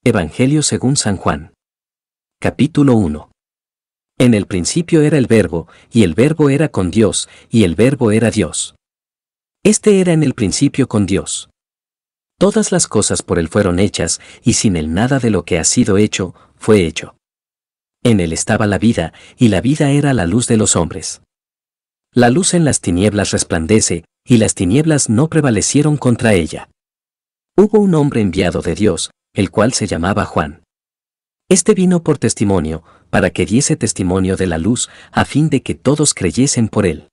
Evangelio según San Juan. Capítulo 1. En el principio era el Verbo, y el Verbo era con Dios, y el Verbo era Dios. Este era en el principio con Dios. Todas las cosas por él fueron hechas, y sin él nada de lo que ha sido hecho, fue hecho. En él estaba la vida, y la vida era la luz de los hombres. La luz en las tinieblas resplandece, y las tinieblas no prevalecieron contra ella. Hubo un hombre enviado de Dios, el cual se llamaba Juan. Este vino por testimonio, para que diese testimonio de la luz, a fin de que todos creyesen por él.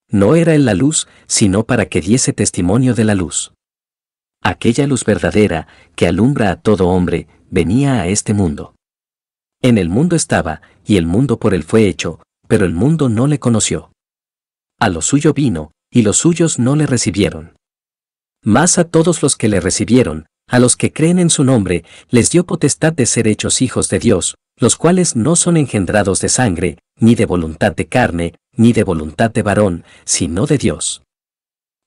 No era él la luz, sino para que diese testimonio de la luz. Aquella luz verdadera, que alumbra a todo hombre, venía a este mundo. En el mundo estaba, y el mundo por él fue hecho, pero el mundo no le conoció. A lo suyo vino, y los suyos no le recibieron. Mas a todos los que le recibieron, a los que creen en su nombre, les dio potestad de ser hechos hijos de Dios, los cuales no son engendrados de sangre, ni de voluntad de carne, ni de voluntad de varón, sino de Dios.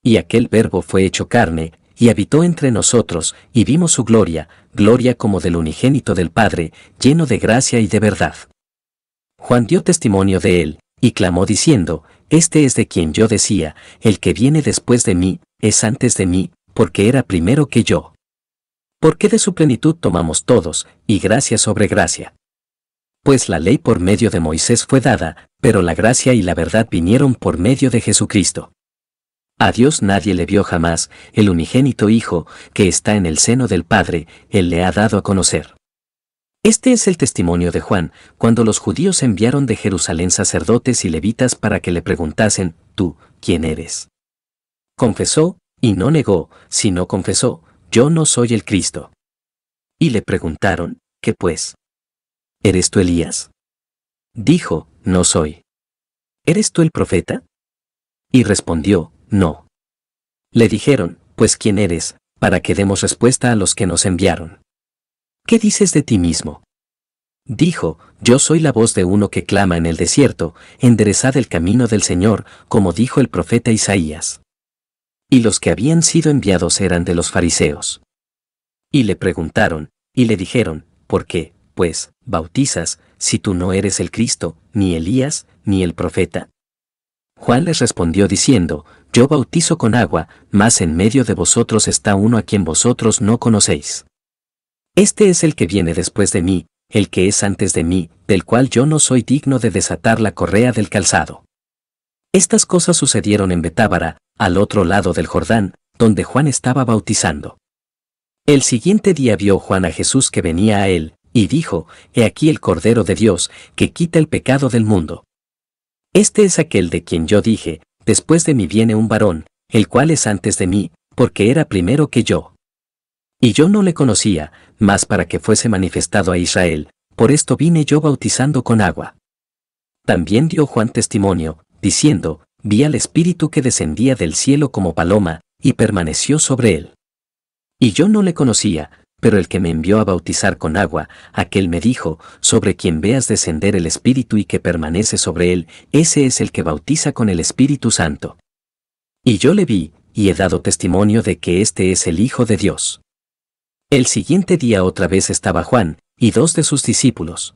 Y aquel Verbo fue hecho carne, y habitó entre nosotros, y vimos su gloria, gloria como del unigénito del Padre, lleno de gracia y de verdad. Juan dio testimonio de él, y clamó diciendo, Este es de quien yo decía, el que viene después de mí, es antes de mí, porque era primero que yo. Porque de su plenitud tomamos todos, y gracia sobre gracia. Pues la ley por medio de Moisés fue dada, pero la gracia y la verdad vinieron por medio de Jesucristo. A Dios nadie le vio jamás, el unigénito Hijo, que está en el seno del Padre, Él le ha dado a conocer. Este es el testimonio de Juan, cuando los judíos enviaron de Jerusalén sacerdotes y levitas para que le preguntasen, ¿tú, quién eres? Confesó, y no negó, sino confesó, yo no soy el Cristo. Y le preguntaron, ¿qué pues? ¿Eres tú Elías? Dijo, no soy. ¿Eres tú el profeta? Y respondió, no. Le dijeron, pues ¿quién eres, para que demos respuesta a los que nos enviaron? ¿Qué dices de ti mismo? Dijo, yo soy la voz de uno que clama en el desierto, enderezad el camino del Señor, como dijo el profeta Isaías. Y los que habían sido enviados eran de los fariseos. Y le preguntaron, y le dijeron, ¿por qué, pues, bautizas, si tú no eres el Cristo, ni Elías, ni el profeta? Juan les respondió diciendo, yo bautizo con agua, mas en medio de vosotros está uno a quien vosotros no conocéis. Este es el que viene después de mí, el que es antes de mí, del cual yo no soy digno de desatar la correa del calzado. Estas cosas sucedieron en Betábara, al otro lado del Jordán, donde Juan estaba bautizando. El siguiente día vio Juan a Jesús que venía a él, y dijo, He aquí el Cordero de Dios, que quita el pecado del mundo. Este es aquel de quien yo dije, después de mí viene un varón, el cual es antes de mí, porque era primero que yo. Y yo no le conocía, mas para que fuese manifestado a Israel, por esto vine yo bautizando con agua. También dio Juan testimonio, diciendo, vi al Espíritu que descendía del cielo como paloma, y permaneció sobre él. Y yo no le conocía, pero el que me envió a bautizar con agua, aquel me dijo, sobre quien veas descender el Espíritu y que permanece sobre él, ese es el que bautiza con el Espíritu Santo. Y yo le vi, y he dado testimonio de que este es el Hijo de Dios. El siguiente día otra vez estaba Juan, y dos de sus discípulos.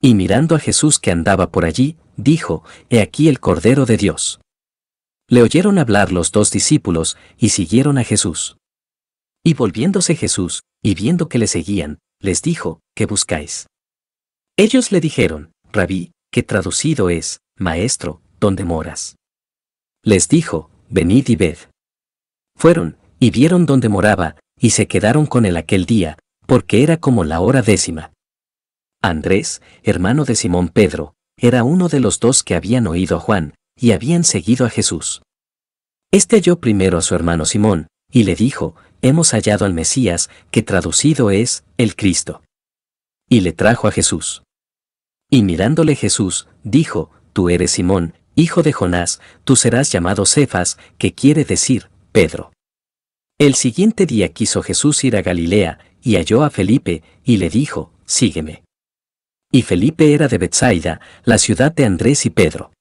Y mirando a Jesús que andaba por allí, dijo, He aquí el Cordero de Dios. Le oyeron hablar los dos discípulos, y siguieron a Jesús. Y volviéndose Jesús, y viendo que le seguían, les dijo, ¿qué buscáis? Ellos le dijeron, Rabí, que traducido es, Maestro, ¿dónde moras? Les dijo, venid y ved. Fueron, y vieron dónde moraba, y se quedaron con él aquel día, porque era como la hora 10. Andrés, hermano de Simón Pedro, era uno de los dos que habían oído a Juan, y habían seguido a Jesús. Este halló primero a su hermano Simón, y le dijo, Hemos hallado al Mesías, que traducido es, el Cristo. Y le trajo a Jesús. Y mirándole Jesús, dijo, Tú eres Simón, hijo de Jonás, tú serás llamado Cefas, que quiere decir, Pedro. El siguiente día quiso Jesús ir a Galilea, y halló a Felipe, y le dijo, Sígueme. Y Felipe era de Betsaida, la ciudad de Andrés y Pedro.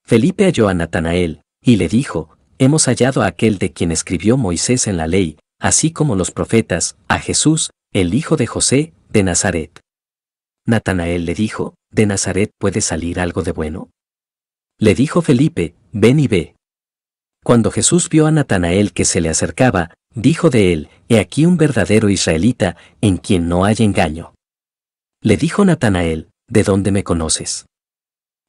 Felipe halló a Natanael, y le dijo, Hemos hallado a aquel de quien escribió Moisés en la ley, así como los profetas, a Jesús, el hijo de José, de Nazaret. Natanael le dijo, ¿de Nazaret puede salir algo de bueno? Le dijo Felipe, ven y ve. Cuando Jesús vio a Natanael que se le acercaba, dijo de él, he aquí un verdadero israelita, en quien no hay engaño. Le dijo Natanael, ¿de dónde me conoces?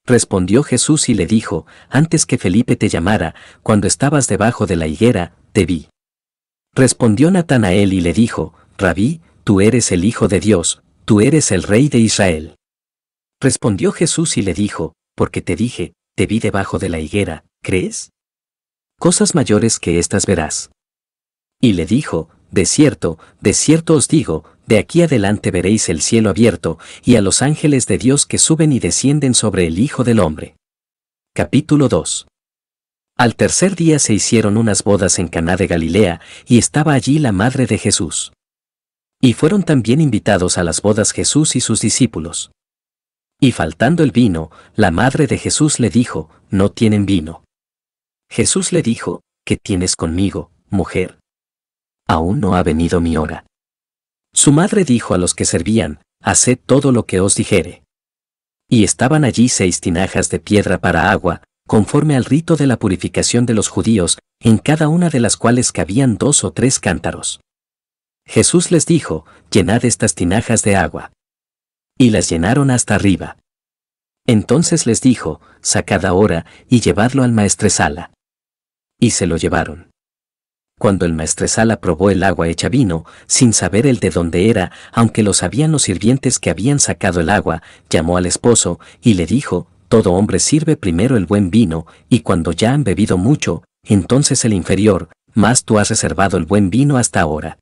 Respondió Jesús y le dijo, antes que Felipe te llamara, cuando estabas debajo de la higuera, te vi. Respondió Natanael y le dijo, Rabí, tú eres el Hijo de Dios, tú eres el Rey de Israel. Respondió Jesús y le dijo, porque te dije, te vi debajo de la higuera, ¿crees? Cosas mayores que estas verás. Y le dijo, de cierto os digo, de aquí adelante veréis el cielo abierto, y a los ángeles de Dios que suben y descienden sobre el Hijo del Hombre. Capítulo 2. Al tercer día se hicieron unas bodas en Caná de Galilea, y estaba allí la madre de Jesús. Y fueron también invitados a las bodas Jesús y sus discípulos. Y faltando el vino, la madre de Jesús le dijo, no tienen vino. Jesús le dijo, ¿qué tienes conmigo, mujer? Aún no ha venido mi hora. Su madre dijo a los que servían, haced todo lo que os dijere. Y estaban allí 6 tinajas de piedra para agua, conforme al rito de la purificación de los judíos, en cada una de las cuales cabían 2 o 3 cántaros. Jesús les dijo, llenad estas tinajas de agua. Y las llenaron hasta arriba. Entonces les dijo, sacad ahora y llevadlo al maestresala. Y se lo llevaron. Cuando el maestresala probó el agua hecha vino, sin saber el de dónde era, aunque lo sabían los sirvientes que habían sacado el agua, llamó al esposo, y le dijo, todo hombre sirve primero el buen vino, y cuando ya han bebido mucho, entonces el inferior, mas tú has reservado el buen vino hasta ahora.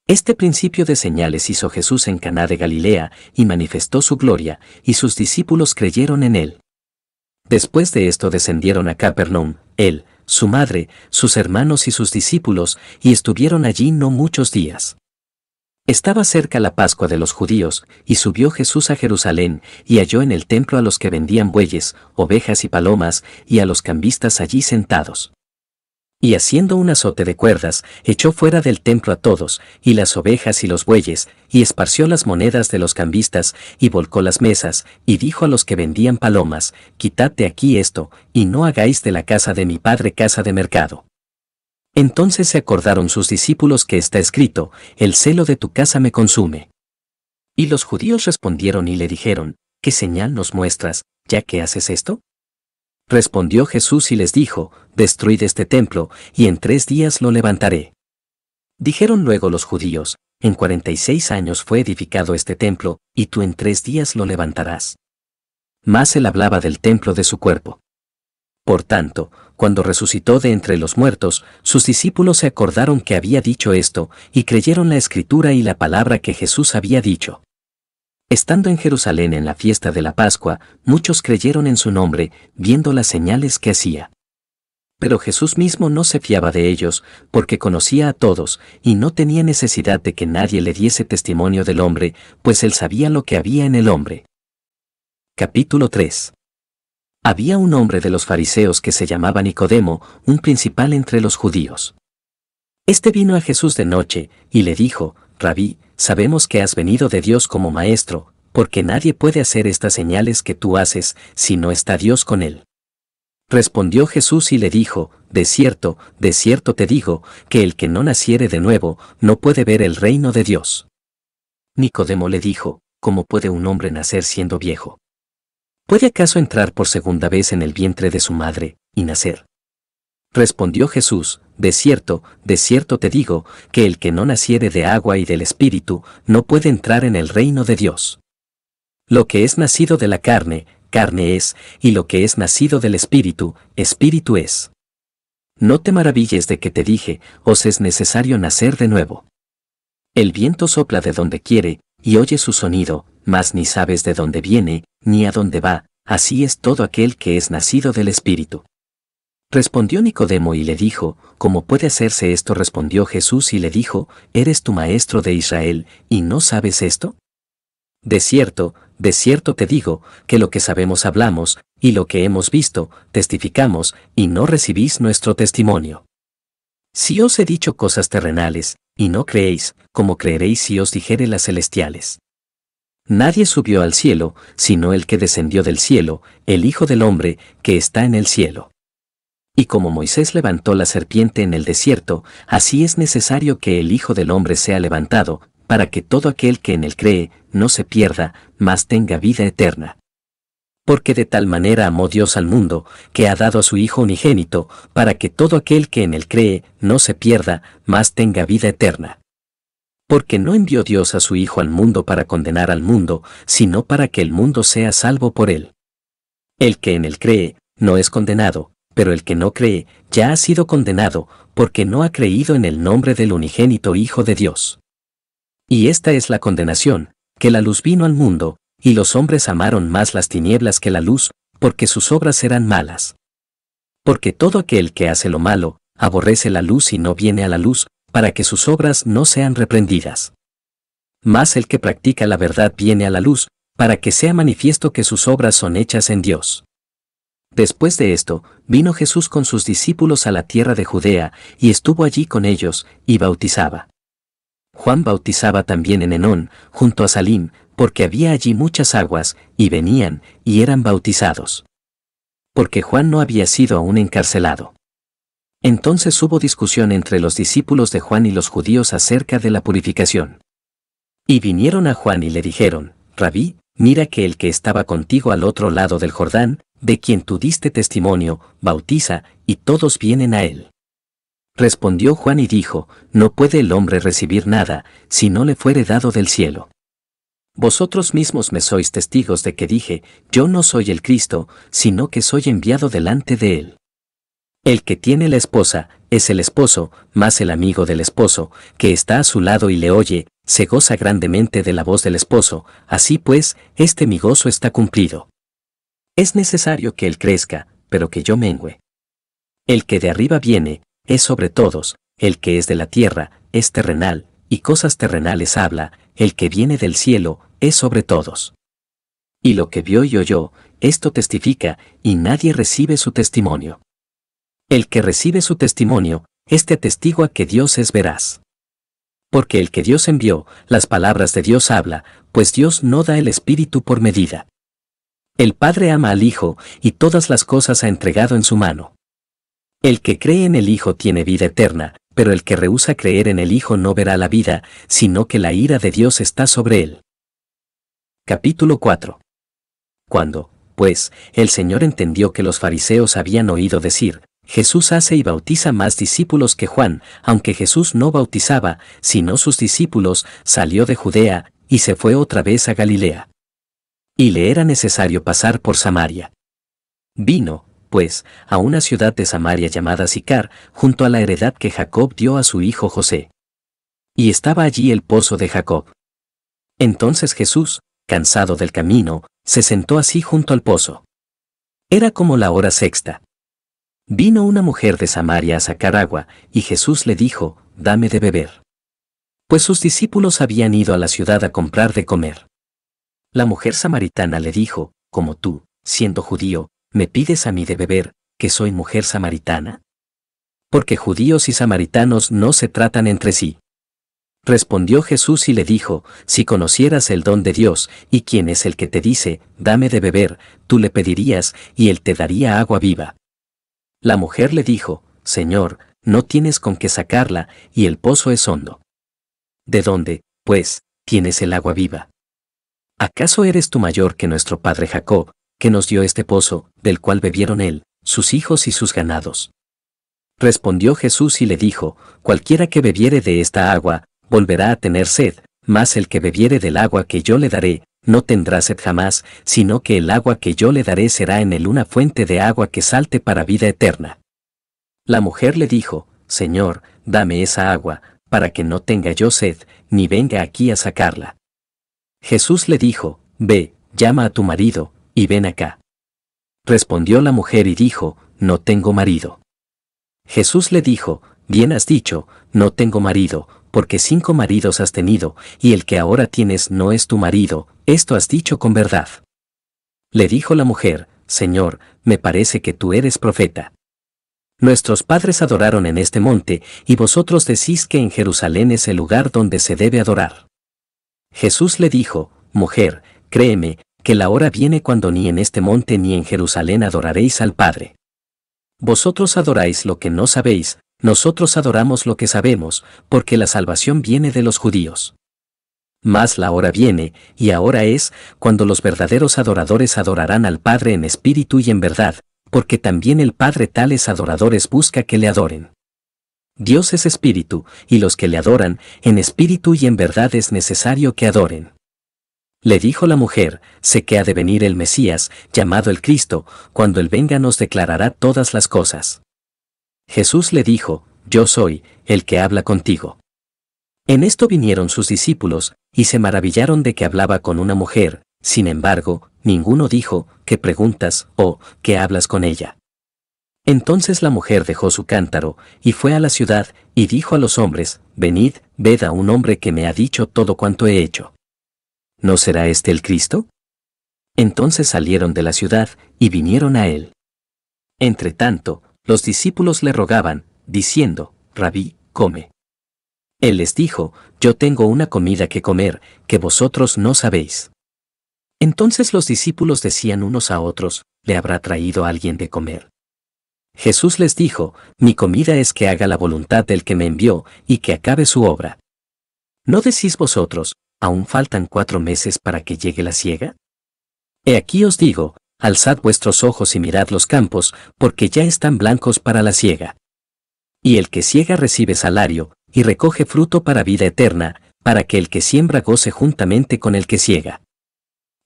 Este principio de señales hizo Jesús en Caná de Galilea, y manifestó su gloria, y sus discípulos creyeron en él. Después de esto descendieron a Capernaum, él, su madre, sus hermanos y sus discípulos, y estuvieron allí no muchos días. Estaba cerca la Pascua de los judíos, y subió Jesús a Jerusalén, y halló en el templo a los que vendían bueyes, ovejas y palomas, y a los cambistas allí sentados. Y haciendo un azote de cuerdas, echó fuera del templo a todos, y las ovejas y los bueyes, y esparció las monedas de los cambistas, y volcó las mesas, y dijo a los que vendían palomas, quitad de aquí esto, y no hagáis de la casa de mi padre casa de mercado. Entonces se acordaron sus discípulos que está escrito, el celo de tu casa me consume. Y los judíos respondieron y le dijeron, ¿qué señal nos muestras, ya que haces esto? Respondió Jesús y les dijo, destruid este templo, y en 3 días lo levantaré. Dijeron luego los judíos, en 46 años fue edificado este templo, y tú en 3 días lo levantarás. Mas él hablaba del templo de su cuerpo. Por tanto, cuando resucitó de entre los muertos, sus discípulos se acordaron que había dicho esto, y creyeron la escritura y la palabra que Jesús había dicho. Estando en Jerusalén en la fiesta de la Pascua, muchos creyeron en su nombre, viendo las señales que hacía. Pero Jesús mismo no se fiaba de ellos, porque conocía a todos, y no tenía necesidad de que nadie le diese testimonio del hombre, pues él sabía lo que había en el hombre. Capítulo 3. Había un hombre de los fariseos que se llamaba Nicodemo, un principal entre los judíos. Este vino a Jesús de noche, y le dijo, Rabí, sabemos que has venido de Dios como maestro, porque nadie puede hacer estas señales que tú haces, si no está Dios con él. Respondió Jesús y le dijo, de cierto te digo, que el que no naciere de nuevo, no puede ver el reino de Dios. Nicodemo le dijo, ¿cómo puede un hombre nacer siendo viejo? ¿Puede acaso entrar por segunda vez en el vientre de su madre, y nacer? Respondió Jesús, de cierto te digo, que el que no naciere de agua y del Espíritu, no puede entrar en el reino de Dios. Lo que es nacido de la carne, carne es, y lo que es nacido del Espíritu, Espíritu es. No te maravilles de que te dije, os es necesario nacer de nuevo. El viento sopla de donde quiere, y oye su sonido, mas ni sabes de dónde viene, ni a dónde va, así es todo aquel que es nacido del Espíritu. Respondió Nicodemo y le dijo, ¿cómo puede hacerse esto? Respondió Jesús y le dijo, ¿eres tu maestro de Israel, y no sabes esto? De cierto te digo, que lo que sabemos hablamos, y lo que hemos visto, testificamos, y no recibís nuestro testimonio. Si os he dicho cosas terrenales, y no creéis, ¿cómo creeréis si os dijere las celestiales? Nadie subió al cielo, sino el que descendió del cielo, el Hijo del Hombre, que está en el cielo. Y como Moisés levantó la serpiente en el desierto, así es necesario que el Hijo del Hombre sea levantado, para que todo aquel que en él cree, no se pierda, mas tenga vida eterna. Porque de tal manera amó Dios al mundo, que ha dado a su Hijo unigénito, para que todo aquel que en él cree, no se pierda, mas tenga vida eterna. Porque no envió Dios a su Hijo al mundo para condenar al mundo, sino para que el mundo sea salvo por él. El que en él cree, no es condenado, pero el que no cree, ya ha sido condenado, porque no ha creído en el nombre del unigénito Hijo de Dios. Y esta es la condenación, que la luz vino al mundo, y los hombres amaron más las tinieblas que la luz, porque sus obras eran malas. Porque todo aquel que hace lo malo, aborrece la luz y no viene a la luz, para que sus obras no sean reprendidas. Mas el que practica la verdad viene a la luz, para que sea manifiesto que sus obras son hechas en Dios. Después de esto, vino Jesús con sus discípulos a la tierra de Judea, y estuvo allí con ellos, y bautizaba. Juan bautizaba también en Enón, junto a Salim, porque había allí muchas aguas, y venían, y eran bautizados. Porque Juan no había sido aún encarcelado. Entonces hubo discusión entre los discípulos de Juan y los judíos acerca de la purificación. Y vinieron a Juan y le dijeron, Rabí, mira que el que estaba contigo al otro lado del Jordán, de quien tú diste testimonio, bautiza, y todos vienen a él. Respondió Juan y dijo, no puede el hombre recibir nada, si no le fuere dado del cielo. Vosotros mismos me sois testigos de que dije, yo no soy el Cristo, sino que soy enviado delante de él. El que tiene la esposa, es el esposo, mas el amigo del esposo, que está a su lado y le oye, se goza grandemente de la voz del esposo, así pues, mi gozo está cumplido. Es necesario que él crezca, pero que yo mengüe. El que de arriba viene, es sobre todos, el que es de la tierra, es terrenal, y cosas terrenales habla, el que viene del cielo, es sobre todos. Y lo que vio y oyó, esto testifica, y nadie recibe su testimonio. El que recibe su testimonio, atestigua que Dios es veraz. Porque el que Dios envió, las palabras de Dios habla, pues Dios no da el Espíritu por medida. El Padre ama al Hijo, y todas las cosas ha entregado en su mano. El que cree en el Hijo tiene vida eterna, pero el que rehúsa creer en el Hijo no verá la vida, sino que la ira de Dios está sobre él. Capítulo 4. Cuando, pues, el Señor entendió que los fariseos habían oído decir, Jesús hace y bautiza más discípulos que Juan, aunque Jesús no bautizaba, sino sus discípulos, salió de Judea, y se fue otra vez a Galilea. Y le era necesario pasar por Samaria. Vino, pues, a una ciudad de Samaria llamada Sicar, junto a la heredad que Jacob dio a su hijo José. Y estaba allí el pozo de Jacob. Entonces Jesús, cansado del camino, se sentó así junto al pozo. Era como la hora sexta. Vino una mujer de Samaria a sacar agua, y Jesús le dijo, dame de beber. Pues sus discípulos habían ido a la ciudad a comprar de comer. La mujer samaritana le dijo, como tú, siendo judío, ¿me pides a mí de beber, que soy mujer samaritana? Porque judíos y samaritanos no se tratan entre sí. Respondió Jesús y le dijo, si conocieras el don de Dios, y quién es el que te dice, dame de beber, tú le pedirías, y él te daría agua viva. La mujer le dijo, Señor, no tienes con qué sacarla, y el pozo es hondo. ¿De dónde, pues, tienes el agua viva? ¿Acaso eres tú mayor que nuestro padre Jacob, que nos dio este pozo, del cual bebieron él, sus hijos y sus ganados? Respondió Jesús y le dijo, cualquiera que bebiere de esta agua, volverá a tener sed, mas el que bebiere del agua que yo le daré, no tendrá sed jamás, sino que el agua que yo le daré será en él una fuente de agua que salte para vida eterna. La mujer le dijo, Señor, dame esa agua, para que no tenga yo sed, ni venga aquí a sacarla. Jesús le dijo, ve, llama a tu marido, y ven acá. Respondió la mujer y dijo, no tengo marido. Jesús le dijo, bien has dicho, no tengo marido, porque 5 maridos has tenido, y el que ahora tienes no es tu marido, esto has dicho con verdad. Le dijo la mujer, Señor, me parece que tú eres profeta. Nuestros padres adoraron en este monte, y vosotros decís que en Jerusalén es el lugar donde se debe adorar. Jesús le dijo, Mujer, créeme, que la hora viene cuando ni en este monte ni en Jerusalén adoraréis al Padre. Vosotros adoráis lo que no sabéis, nosotros adoramos lo que sabemos, porque la salvación viene de los judíos. Mas la hora viene, y ahora es, cuando los verdaderos adoradores adorarán al Padre en espíritu y en verdad, porque también el Padre tales adoradores busca que le adoren. Dios es espíritu, y los que le adoran, en espíritu y en verdad es necesario que adoren. Le dijo la mujer, sé que ha de venir el Mesías, llamado el Cristo, cuando él venga nos declarará todas las cosas. Jesús le dijo, Yo soy, el que habla contigo. En esto vinieron sus discípulos, y se maravillaron de que hablaba con una mujer, sin embargo, ninguno dijo, ¿qué preguntas? O, ¿qué hablas con ella? Entonces la mujer dejó su cántaro, y fue a la ciudad, y dijo a los hombres, Venid, ved a un hombre que me ha dicho todo cuanto he hecho. ¿No será este el Cristo? Entonces salieron de la ciudad, y vinieron a él. Entretanto, los discípulos le rogaban, diciendo, Rabí, come. Él les dijo, Yo tengo una comida que comer, que vosotros no sabéis. Entonces los discípulos decían unos a otros, ¿le habrá traído alguien de comer? Jesús les dijo, Mi comida es que haga la voluntad del que me envió, y que acabe su obra. ¿No decís vosotros, aún faltan 4 meses para que llegue la siega? He aquí os digo, alzad vuestros ojos y mirad los campos, porque ya están blancos para la siega. Y el que siega recibe salario, y recoge fruto para vida eterna, para que el que siembra goce juntamente con el que siega.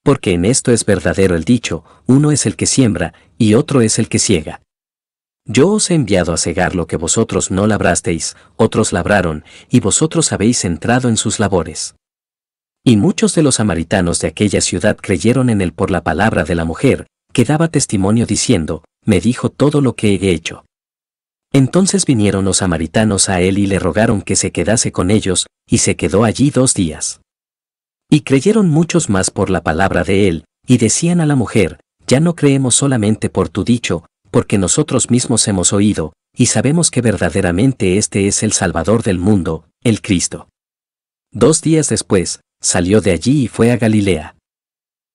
Porque en esto es verdadero el dicho, uno es el que siembra, y otro es el que siega. Yo os he enviado a segar lo que vosotros no labrasteis, otros labraron, y vosotros habéis entrado en sus labores. Y muchos de los samaritanos de aquella ciudad creyeron en él por la palabra de la mujer, que daba testimonio diciendo, me dijo todo lo que he hecho. Entonces vinieron los samaritanos a él y le rogaron que se quedase con ellos, y se quedó allí 2 días. Y creyeron muchos más por la palabra de él, y decían a la mujer, ya no creemos solamente por tu dicho, porque nosotros mismos hemos oído, y sabemos que verdaderamente este es el Salvador del mundo, el Cristo. 2 días después, salió de allí y fue a Galilea.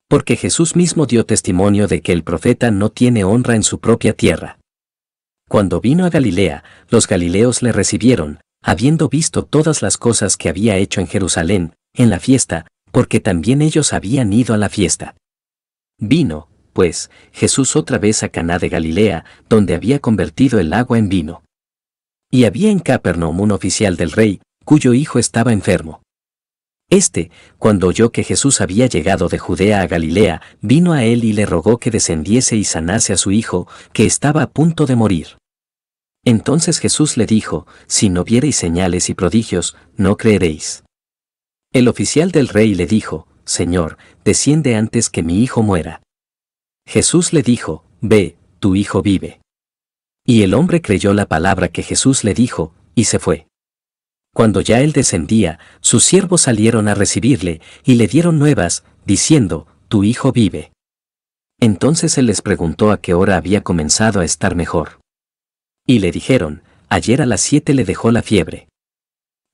Porque Jesús mismo dio testimonio de que el profeta no tiene honra en su propia tierra. Cuando vino a Galilea, los galileos le recibieron, habiendo visto todas las cosas que había hecho en Jerusalén, en la fiesta, porque también ellos habían ido a la fiesta. Vino, pues, Jesús otra vez a Caná de Galilea, donde había convertido el agua en vino. Y había en Capernaum un oficial del rey, cuyo hijo estaba enfermo. Cuando oyó que Jesús había llegado de Judea a Galilea, vino a él y le rogó que descendiese y sanase a su hijo, que estaba a punto de morir. Entonces Jesús le dijo, si no viereis señales y prodigios, no creeréis. El oficial del rey le dijo, Señor, desciende antes que mi hijo muera. Jesús le dijo, ve, tu hijo vive. Y el hombre creyó la palabra que Jesús le dijo, y se fue. Cuando ya él descendía, sus siervos salieron a recibirle, y le dieron nuevas, diciendo, tu hijo vive. Entonces él les preguntó a qué hora había comenzado a estar mejor. Y le dijeron, ayer a las 7 le dejó la fiebre.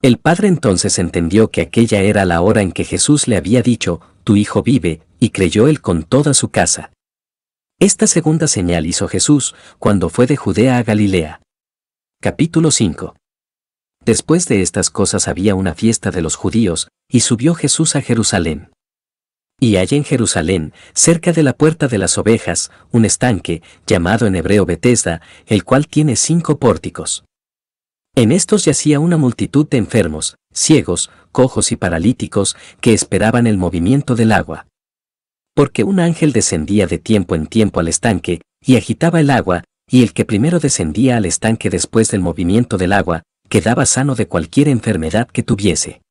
El padre entonces entendió que aquella era la hora en que Jesús le había dicho, tu hijo vive, y creyó él con toda su casa. Esta segunda señal hizo Jesús, cuando fue de Judea a Galilea. Capítulo 5. Después de estas cosas había una fiesta de los judíos, y subió Jesús a Jerusalén. Y hay en Jerusalén, cerca de la puerta de las ovejas, un estanque, llamado en hebreo Betesda, el cual tiene 5 pórticos. En estos yacía una multitud de enfermos, ciegos, cojos y paralíticos, que esperaban el movimiento del agua. Porque un ángel descendía de tiempo en tiempo al estanque, y agitaba el agua, y el que primero descendía al estanque después del movimiento del agua, quedaba sano de cualquier enfermedad que tuviese.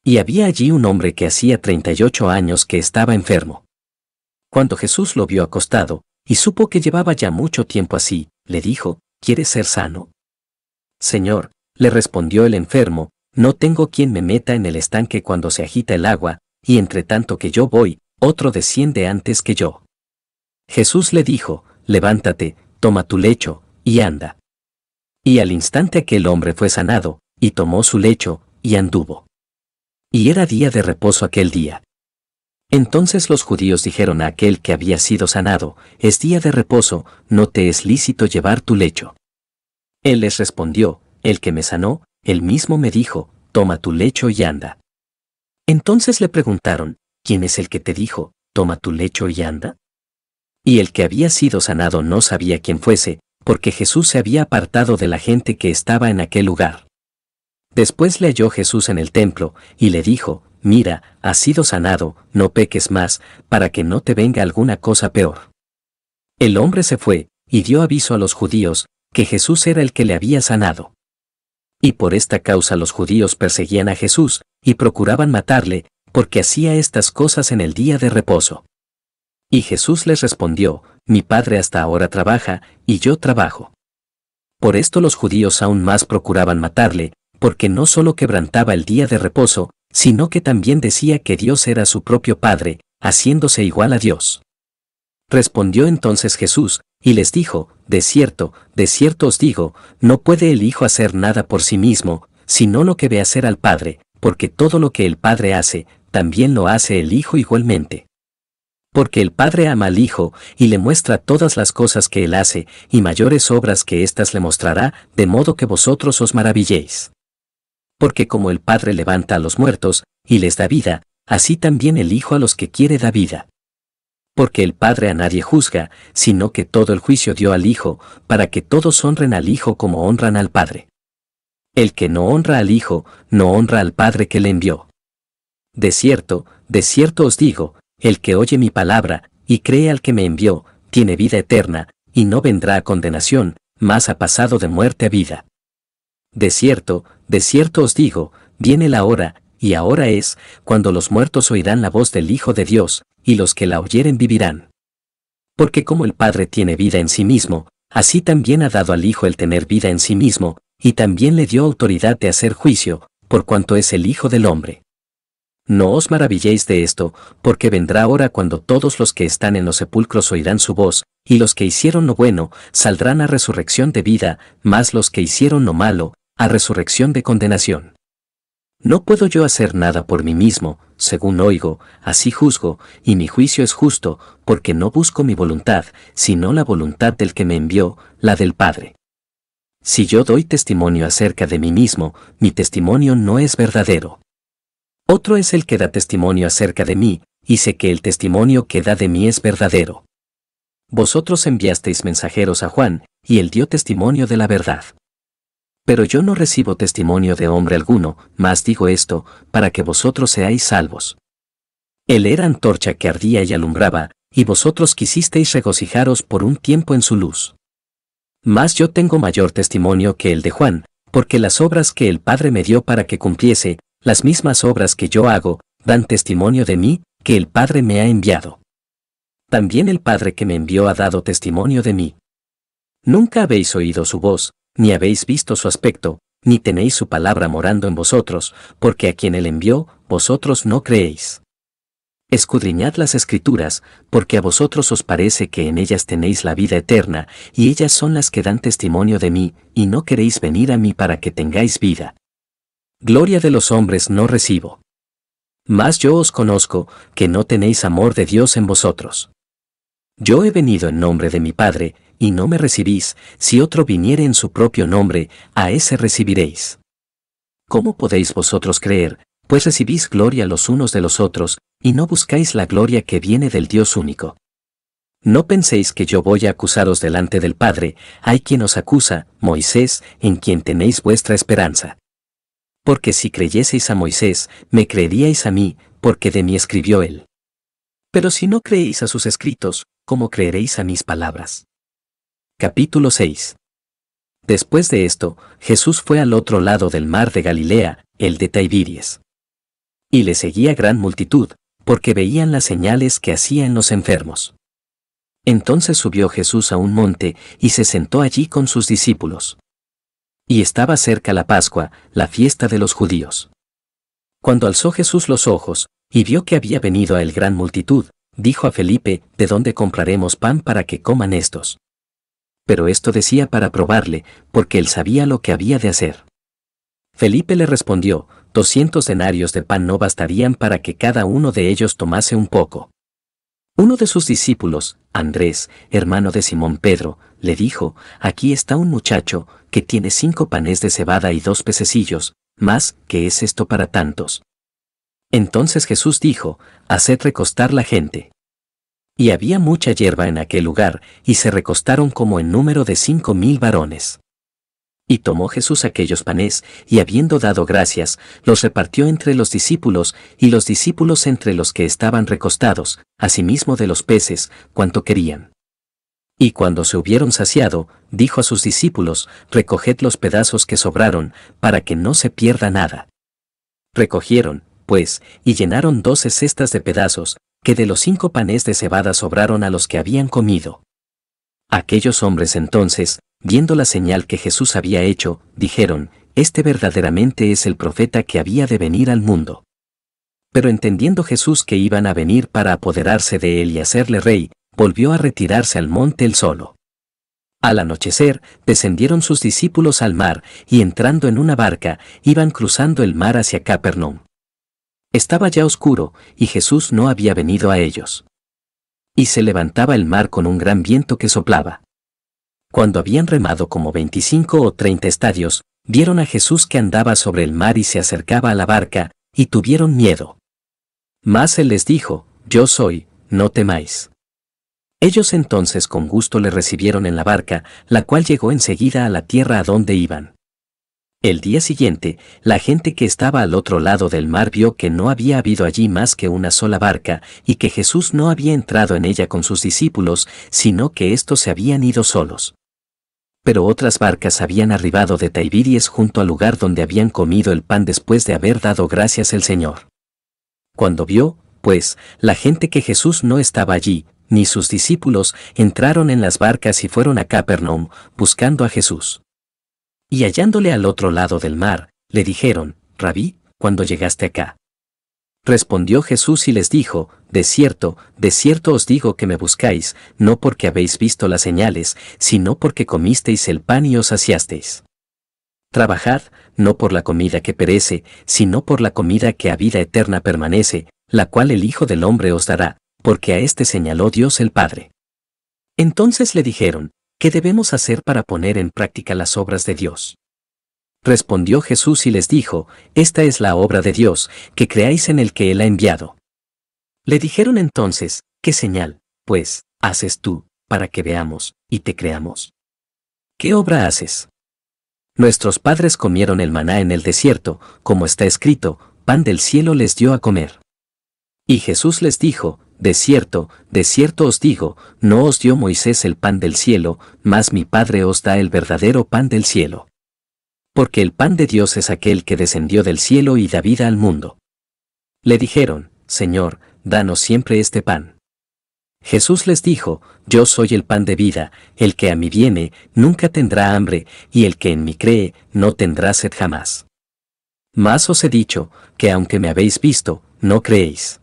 Y había allí un hombre que hacía 38 años que estaba enfermo. Cuando Jesús lo vio acostado, y supo que llevaba ya mucho tiempo así, le dijo, ¿quieres ser sano? Señor, le respondió el enfermo, no tengo quien me meta en el estanque cuando se agita el agua, y entre tanto que yo voy, otro desciende antes que yo. Jesús le dijo, levántate, toma tu lecho, y anda. Y al instante aquel hombre fue sanado, y tomó su lecho, y anduvo. Y era día de reposo aquel día. Entonces los judíos dijeron a aquel que había sido sanado, es día de reposo, no te es lícito llevar tu lecho. Él les respondió, el que me sanó, él mismo me dijo, toma tu lecho y anda. Entonces le preguntaron, ¿quién es el que te dijo, toma tu lecho y anda? Y el que había sido sanado no sabía quién fuese, porque Jesús se había apartado de la gente que estaba en aquel lugar. Después le halló Jesús en el templo, y le dijo, mira, has sido sanado, no peques más, para que no te venga alguna cosa peor. El hombre se fue, y dio aviso a los judíos, que Jesús era el que le había sanado. Y por esta causa los judíos perseguían a Jesús, y procuraban matarle, porque hacía estas cosas en el día de reposo. Y Jesús les respondió, mi Padre hasta ahora trabaja, y yo trabajo. Por esto los judíos aún más procuraban matarle, porque no solo quebrantaba el día de reposo, sino que también decía que Dios era su propio Padre, haciéndose igual a Dios. Respondió entonces Jesús, y les dijo, de cierto os digo, no puede el Hijo hacer nada por sí mismo, sino lo que ve hacer al Padre, porque todo lo que el Padre hace, también lo hace el Hijo igualmente. Porque el Padre ama al Hijo, y le muestra todas las cosas que él hace, y mayores obras que éstas le mostrará, de modo que vosotros os maravilléis. Porque como el Padre levanta a los muertos, y les da vida, así también el Hijo a los que quiere da vida. Porque el Padre a nadie juzga, sino que todo el juicio dio al Hijo, para que todos honren al Hijo como honran al Padre. El que no honra al Hijo, no honra al Padre que le envió. De cierto os digo, el que oye mi palabra, y cree al que me envió, tiene vida eterna, y no vendrá a condenación, mas ha pasado de muerte a vida. De cierto os digo, viene la hora, y ahora es, cuando los muertos oirán la voz del Hijo de Dios, y los que la oyeren vivirán. Porque como el Padre tiene vida en sí mismo, así también ha dado al Hijo el tener vida en sí mismo, y también le dio autoridad de hacer juicio, por cuanto es el Hijo del hombre. No os maravilléis de esto, porque vendrá hora cuando todos los que están en los sepulcros oirán su voz, y los que hicieron lo bueno, saldrán a resurrección de vida, mas los que hicieron lo malo, a resurrección de condenación. No puedo yo hacer nada por mí mismo, según oigo, así juzgo, y mi juicio es justo, porque no busco mi voluntad, sino la voluntad del que me envió, la del Padre. Si yo doy testimonio acerca de mí mismo, mi testimonio no es verdadero. Otro es el que da testimonio acerca de mí, y sé que el testimonio que da de mí es verdadero. Vosotros enviasteis mensajeros a Juan, y él dio testimonio de la verdad. Pero yo no recibo testimonio de hombre alguno, mas digo esto, para que vosotros seáis salvos. Él era antorcha que ardía y alumbraba, y vosotros quisisteis regocijaros por un tiempo en su luz. Mas yo tengo mayor testimonio que el de Juan, porque las obras que el Padre me dio para que cumpliese, las mismas obras que yo hago, dan testimonio de mí, que el Padre me ha enviado. También el Padre que me envió ha dado testimonio de mí. Nunca habéis oído su voz, ni habéis visto su aspecto, ni tenéis su palabra morando en vosotros, porque a quien él envió, vosotros no creéis. Escudriñad las Escrituras, porque a vosotros os parece que en ellas tenéis la vida eterna, y ellas son las que dan testimonio de mí, y no queréis venir a mí para que tengáis vida. Gloria de los hombres no recibo. Mas yo os conozco, que no tenéis amor de Dios en vosotros. Yo he venido en nombre de mi Padre, y no me recibís, si otro viniere en su propio nombre, a ese recibiréis. ¿Cómo podéis vosotros creer, pues recibís gloria los unos de los otros, y no buscáis la gloria que viene del Dios único? No penséis que yo voy a acusaros delante del Padre, hay quien os acusa, Moisés, en quien tenéis vuestra esperanza. Porque si creyeseis a Moisés, me creeríais a mí, porque de mí escribió él. Pero si no creéis a sus escritos, ¿cómo creeréis a mis palabras? Capítulo 6. Después de esto, Jesús fue al otro lado del mar de Galilea, el de Tiberias. Y le seguía gran multitud, porque veían las señales que hacía en los enfermos. Entonces subió Jesús a un monte, y se sentó allí con sus discípulos. Y estaba cerca la Pascua, la fiesta de los judíos. Cuando alzó Jesús los ojos, y vio que había venido a él gran multitud, dijo a Felipe, ¿de dónde compraremos pan para que coman estos? Pero esto decía para probarle, porque él sabía lo que había de hacer. Felipe le respondió, 200 denarios de pan no bastarían para que cada uno de ellos tomase un poco. Uno de sus discípulos, Andrés, hermano de Simón Pedro, le dijo, aquí está un muchacho, que tiene 5 panes de cebada y 2 pececillos, mas, ¿qué es esto para tantos? Entonces Jesús dijo, haced recostar la gente. Y había mucha hierba en aquel lugar, y se recostaron como en número de 5,000 varones. Y tomó Jesús aquellos panes, y habiendo dado gracias, los repartió entre los discípulos, y los discípulos entre los que estaban recostados, asimismo de los peces, cuanto querían. Y cuando se hubieron saciado, dijo a sus discípulos, recoged los pedazos que sobraron, para que no se pierda nada. Recogieron, pues, y llenaron 12 cestas de pedazos, que de los 5 panes de cebada sobraron a los que habían comido. Aquellos hombres entonces, viendo la señal que Jesús había hecho, dijeron, este verdaderamente es el profeta que había de venir al mundo. Pero entendiendo Jesús que iban a venir para apoderarse de él y hacerle rey, volvió a retirarse al monte él solo. Al anochecer, descendieron sus discípulos al mar, y entrando en una barca, iban cruzando el mar hacia Capernaum. Estaba ya oscuro, y Jesús no había venido a ellos. Y se levantaba el mar con un gran viento que soplaba. Cuando habían remado como 25 o 30 estadios, vieron a Jesús que andaba sobre el mar y se acercaba a la barca, y tuvieron miedo. Mas él les dijo, yo soy, no temáis. Ellos entonces con gusto le recibieron en la barca, la cual llegó enseguida a la tierra a donde iban. El día siguiente, la gente que estaba al otro lado del mar vio que no había habido allí más que una sola barca, y que Jesús no había entrado en ella con sus discípulos, sino que éstos se habían ido solos. Pero otras barcas habían arribado de Tiberias junto al lugar donde habían comido el pan después de haber dado gracias el Señor. Cuando vio, pues, la gente que Jesús no estaba allí, ni sus discípulos, entraron en las barcas y fueron a Capernaum, buscando a Jesús. Y hallándole al otro lado del mar, le dijeron, Rabí, ¿cuándo llegaste acá? Respondió Jesús y les dijo, de cierto os digo que me buscáis, no porque habéis visto las señales, sino porque comisteis el pan y os saciasteis. Trabajad, no por la comida que perece, sino por la comida que a vida eterna permanece, la cual el Hijo del Hombre os dará, porque a éste señaló Dios el Padre. Entonces le dijeron, ¿qué debemos hacer para poner en práctica las obras de Dios? Respondió Jesús y les dijo, esta es la obra de Dios, que creáis en el que Él ha enviado. Le dijeron entonces, ¿qué señal, pues, haces tú, para que veamos, y te creamos? ¿Qué obra haces? Nuestros padres comieron el maná en el desierto, como está escrito, pan del cielo les dio a comer. Y Jesús les dijo, de cierto os digo, no os dio Moisés el pan del cielo, mas mi Padre os da el verdadero pan del cielo. Porque el pan de Dios es aquel que descendió del cielo y da vida al mundo. Le dijeron, Señor, danos siempre este pan. Jesús les dijo, yo soy el pan de vida, el que a mí viene, nunca tendrá hambre, y el que en mí cree, no tendrá sed jamás. Mas os he dicho, que aunque me habéis visto, no creéis.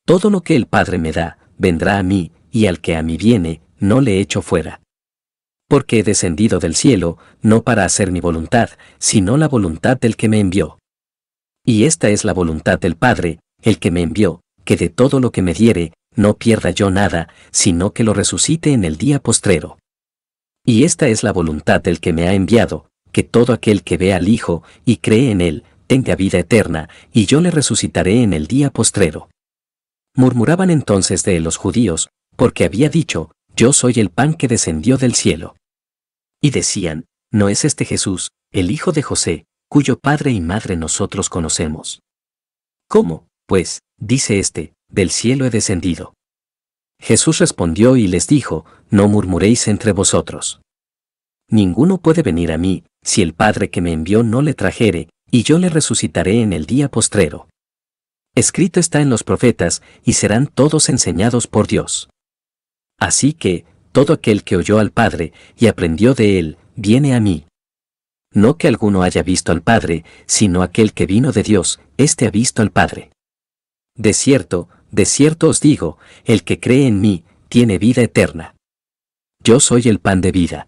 Todo lo que el Padre me da, vendrá a mí, y al que a mí viene, no le echo fuera. Porque he descendido del cielo, no para hacer mi voluntad, sino la voluntad del que me envió. Y esta es la voluntad del Padre, el que me envió, que de todo lo que me diere, no pierda yo nada, sino que lo resucite en el día postrero. Y esta es la voluntad del que me ha enviado, que todo aquel que vea al Hijo, y cree en él, tenga vida eterna, y yo le resucitaré en el día postrero. Murmuraban entonces de él los judíos, porque había dicho, yo soy el pan que descendió del cielo. Y decían, ¿no es este Jesús, el hijo de José, cuyo padre y madre nosotros conocemos? ¿Cómo, pues, dice éste, del cielo he descendido? Jesús respondió y les dijo, no murmuréis entre vosotros. Ninguno puede venir a mí, si el Padre que me envió no le trajere, y yo le resucitaré en el día postrero. Escrito está en los profetas, y serán todos enseñados por Dios. Así que, todo aquel que oyó al Padre, y aprendió de él, viene a mí. No que alguno haya visto al Padre, sino aquel que vino de Dios, éste ha visto al Padre. De cierto os digo, el que cree en mí, tiene vida eterna. yo soy el pan de vida.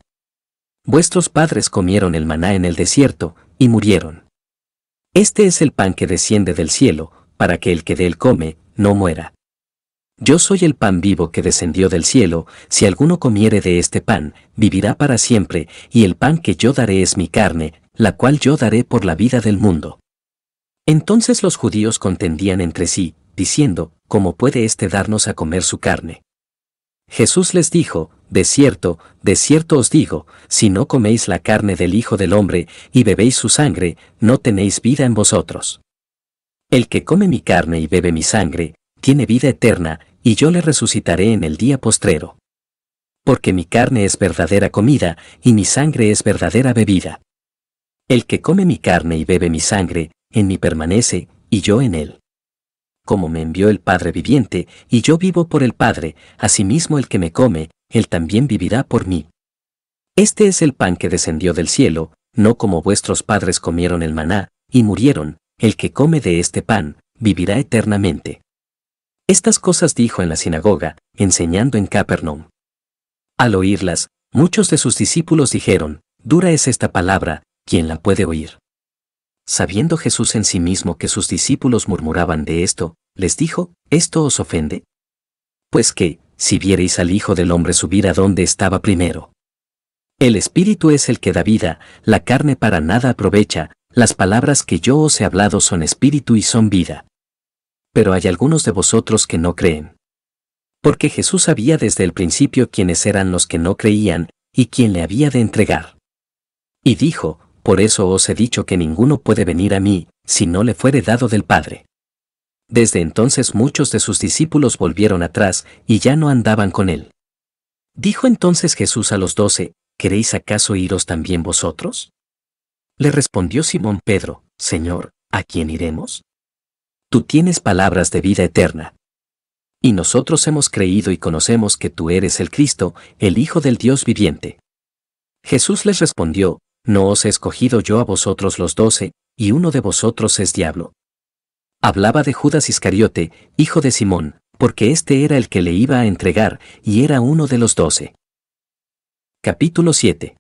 Vuestros padres comieron el maná en el desierto, y murieron. Este es el pan que desciende del cielo, para que el que de él come, no muera. Yo soy el pan vivo que descendió del cielo, si alguno comiere de este pan, vivirá para siempre, y el pan que yo daré es mi carne, la cual yo daré por la vida del mundo. Entonces los judíos contendían entre sí, diciendo, ¿cómo puede éste darnos a comer su carne? Jesús les dijo, de cierto os digo, si no coméis la carne del Hijo del Hombre, y bebéis su sangre, no tenéis vida en vosotros. El que come mi carne y bebe mi sangre, tiene vida eterna, y yo le resucitaré en el día postrero. Porque mi carne es verdadera comida, y mi sangre es verdadera bebida. El que come mi carne y bebe mi sangre, en mí permanece, y yo en él. Como me envió el Padre viviente, y yo vivo por el Padre, asimismo el que me come, él también vivirá por mí. Este es el pan que descendió del cielo, no como vuestros padres comieron el maná, y murieron, el que come de este pan, vivirá eternamente. Estas cosas dijo en la sinagoga, enseñando en Capernaum. Al oírlas, muchos de sus discípulos dijeron, dura es esta palabra, ¿quién la puede oír? Sabiendo Jesús en sí mismo que sus discípulos murmuraban de esto, les dijo, ¿esto os ofende? Pues que, si viereis al Hijo del Hombre subir a donde estaba primero. El Espíritu es el que da vida, la carne para nada aprovecha, las palabras que yo os he hablado son espíritu y son vida. Pero hay algunos de vosotros que no creen. Porque Jesús sabía desde el principio quiénes eran los que no creían, y quién le había de entregar. Y dijo, por eso os he dicho que ninguno puede venir a mí, si no le fuere dado del Padre. Desde entonces muchos de sus discípulos volvieron atrás, y ya no andaban con él. Dijo entonces Jesús a los 12, ¿queréis acaso iros también vosotros? Le respondió Simón Pedro, Señor, ¿a quién iremos? Tú tienes palabras de vida eterna. Y nosotros hemos creído y conocemos que tú eres el Cristo, el Hijo del Dios viviente. Jesús les respondió, ¿no os he escogido yo a vosotros los 12, y uno de vosotros es diablo? Hablaba de Judas Iscariote, hijo de Simón, porque este era el que le iba a entregar, y era uno de los 12. Capítulo 7.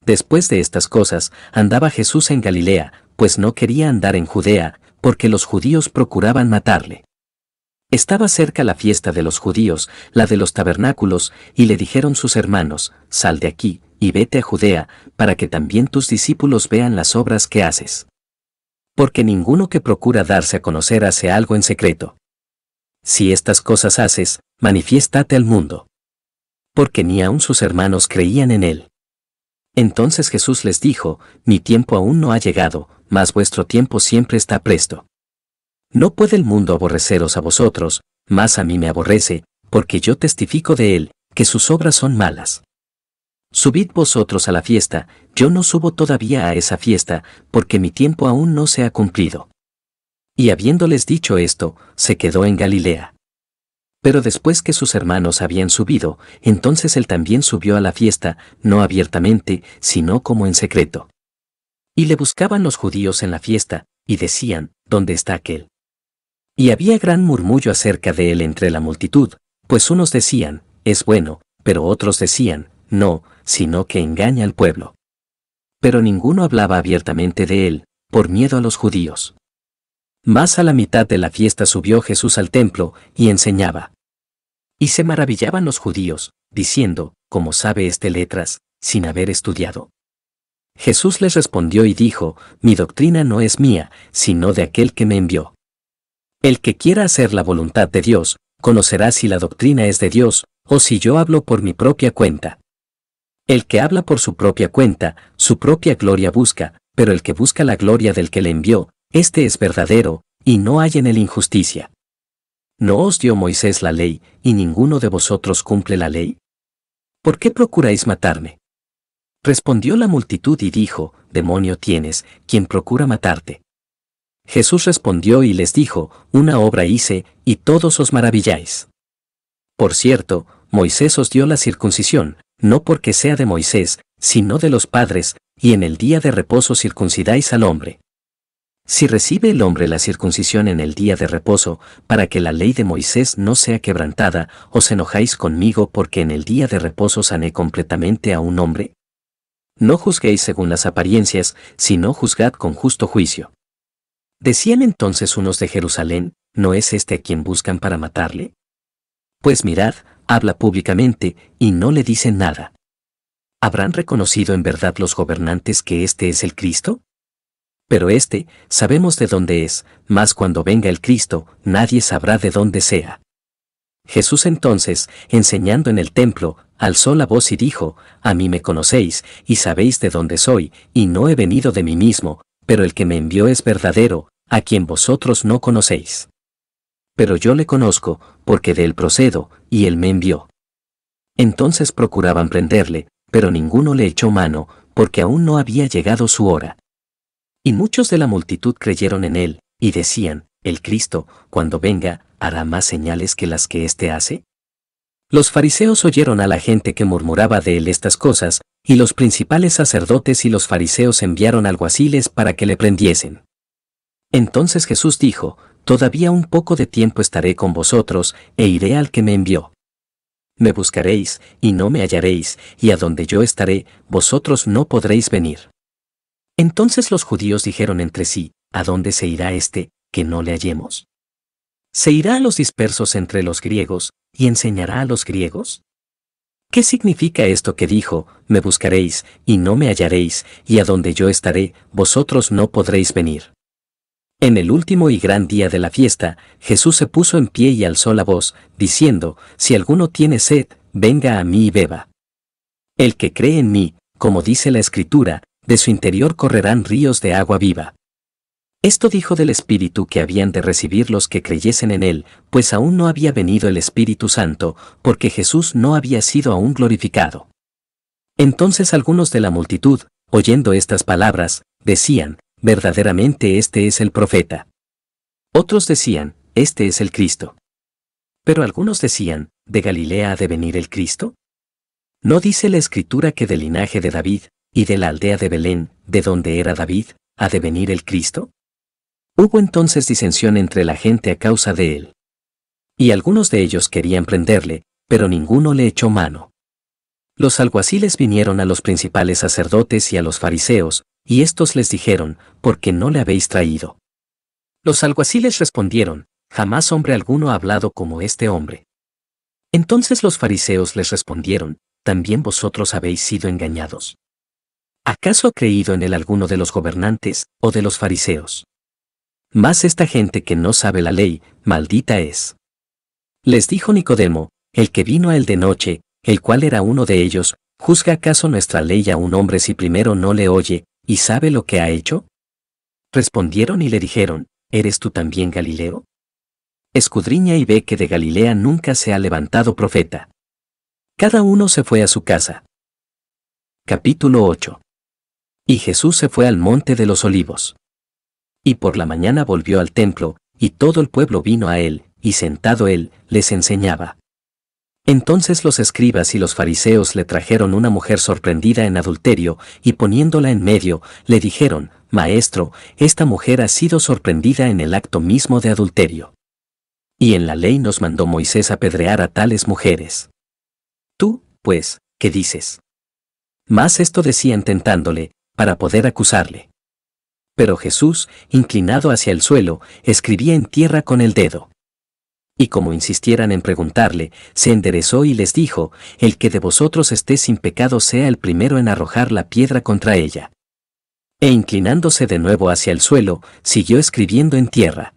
Después de estas cosas, andaba Jesús en Galilea, pues no quería andar en Judea, porque los judíos procuraban matarle. Estaba cerca la fiesta de los judíos, la de los tabernáculos, y le dijeron sus hermanos, sal de aquí, y vete a Judea, para que también tus discípulos vean las obras que haces. Porque ninguno que procura darse a conocer hace algo en secreto. Si estas cosas haces, manifiéstate al mundo. Porque ni aun sus hermanos creían en él. Entonces Jesús les dijo, mi tiempo aún no ha llegado, mas vuestro tiempo siempre está presto. No puede el mundo aborreceros a vosotros, mas a mí me aborrece, porque yo testifico de él, que sus obras son malas. Subid vosotros a la fiesta, yo no subo todavía a esa fiesta, porque mi tiempo aún no se ha cumplido. Y habiéndoles dicho esto, se quedó en Galilea. Pero después que sus hermanos habían subido, entonces él también subió a la fiesta, no abiertamente, sino como en secreto. Y le buscaban los judíos en la fiesta, y decían, ¿dónde está aquel? Y había gran murmullo acerca de él entre la multitud, pues unos decían, es bueno, pero otros decían, no, sino que engaña al pueblo. Pero ninguno hablaba abiertamente de él, por miedo a los judíos. Más a la mitad de la fiesta subió Jesús al templo, y enseñaba. Y se maravillaban los judíos, diciendo, ¿cómo sabe este letras, sin haber estudiado? Jesús les respondió y dijo, mi doctrina no es mía, sino de aquel que me envió. El que quiera hacer la voluntad de Dios, conocerá si la doctrina es de Dios, o si yo hablo por mi propia cuenta. El que habla por su propia cuenta, su propia gloria busca, pero el que busca la gloria del que le envió, este es verdadero, y no hay en él injusticia. ¿No os dio Moisés la ley, y ninguno de vosotros cumple la ley? ¿Por qué procuráis matarme? Respondió la multitud y dijo, demonio tienes, quien procura matarte. Jesús respondió y les dijo, una obra hice, y todos os maravilláis. Por cierto, Moisés os dio la circuncisión, no porque sea de Moisés, sino de los padres, y en el día de reposo circuncidáis al hombre. Si recibe el hombre la circuncisión en el día de reposo, para que la ley de Moisés no sea quebrantada, ¿os enojáis conmigo porque en el día de reposo sané completamente a un hombre? No juzguéis según las apariencias, sino juzgad con justo juicio. Decían entonces unos de Jerusalén, ¿no es este a quien buscan para matarle? Pues mirad, habla públicamente, y no le dicen nada. ¿Habrán reconocido en verdad los gobernantes que este es el Cristo? Pero sabemos de dónde es, mas cuando venga el Cristo, nadie sabrá de dónde sea. Jesús entonces, enseñando en el templo, alzó la voz y dijo, a mí me conocéis, y sabéis de dónde soy, y no he venido de mí mismo, pero el que me envió es verdadero, a quien vosotros no conocéis. Pero yo le conozco, porque de él procedo, y él me envió. Entonces procuraban prenderle, pero ninguno le echó mano, porque aún no había llegado su hora. Y muchos de la multitud creyeron en él, y decían, el Cristo, cuando venga, ¿hará más señales que las que éste hace? Los fariseos oyeron a la gente que murmuraba de él estas cosas, y los principales sacerdotes y los fariseos enviaron alguaciles para que le prendiesen. Entonces Jesús dijo, todavía un poco de tiempo estaré con vosotros, e iré al que me envió. Me buscaréis, y no me hallaréis, y a donde yo estaré, vosotros no podréis venir. Entonces los judíos dijeron entre sí, ¿a dónde se irá este, que no le hallemos? ¿Se irá a los dispersos entre los griegos, y enseñará a los griegos? ¿Qué significa esto que dijo, me buscaréis, y no me hallaréis, y a donde yo estaré, vosotros no podréis venir? En el último y gran día de la fiesta, Jesús se puso en pie y alzó la voz, diciendo, si alguno tiene sed, venga a mí y beba. El que cree en mí, como dice la Escritura, de su interior correrán ríos de agua viva. Esto dijo del Espíritu que habían de recibir los que creyesen en él, pues aún no había venido el Espíritu Santo, porque Jesús no había sido aún glorificado. Entonces algunos de la multitud, oyendo estas palabras, decían, verdaderamente este es el profeta. Otros decían, este es el Cristo. Pero algunos decían, ¿de Galilea ha de venir el Cristo? ¿No dice la Escritura que del linaje de David, y de la aldea de Belén, de donde era David, ha de venir el Cristo? Hubo entonces disensión entre la gente a causa de él. Y algunos de ellos querían prenderle, pero ninguno le echó mano. Los alguaciles vinieron a los principales sacerdotes y a los fariseos, y éstos les dijeron, ¿por qué no le habéis traído? Los alguaciles respondieron, jamás hombre alguno ha hablado como este hombre. Entonces los fariseos les respondieron, ¿también vosotros habéis sido engañados? ¿Acaso ha creído en él alguno de los gobernantes, o de los fariseos? Mas esta gente que no sabe la ley, maldita es. Les dijo Nicodemo, el que vino a él de noche, el cual era uno de ellos, ¿juzga acaso nuestra ley a un hombre si primero no le oye, y sabe lo que ha hecho? Respondieron y le dijeron, ¿eres tú también Galileo? Escudriña y ve que de Galilea nunca se ha levantado profeta. Cada uno se fue a su casa. Capítulo 8. Y Jesús se fue al monte de los olivos. Y por la mañana volvió al templo, y todo el pueblo vino a él, y sentado él, les enseñaba. Entonces los escribas y los fariseos le trajeron una mujer sorprendida en adulterio, y poniéndola en medio, le dijeron, Maestro, esta mujer ha sido sorprendida en el acto mismo de adulterio. Y en la ley nos mandó Moisés apedrear a tales mujeres. Tú, pues, ¿qué dices? Mas esto decían tentándole, para poder acusarle. Pero Jesús, inclinado hacia el suelo, escribía en tierra con el dedo. Y como insistieran en preguntarle, se enderezó y les dijo, el que de vosotros esté sin pecado sea el primero en arrojar la piedra contra ella. E inclinándose de nuevo hacia el suelo, siguió escribiendo en tierra.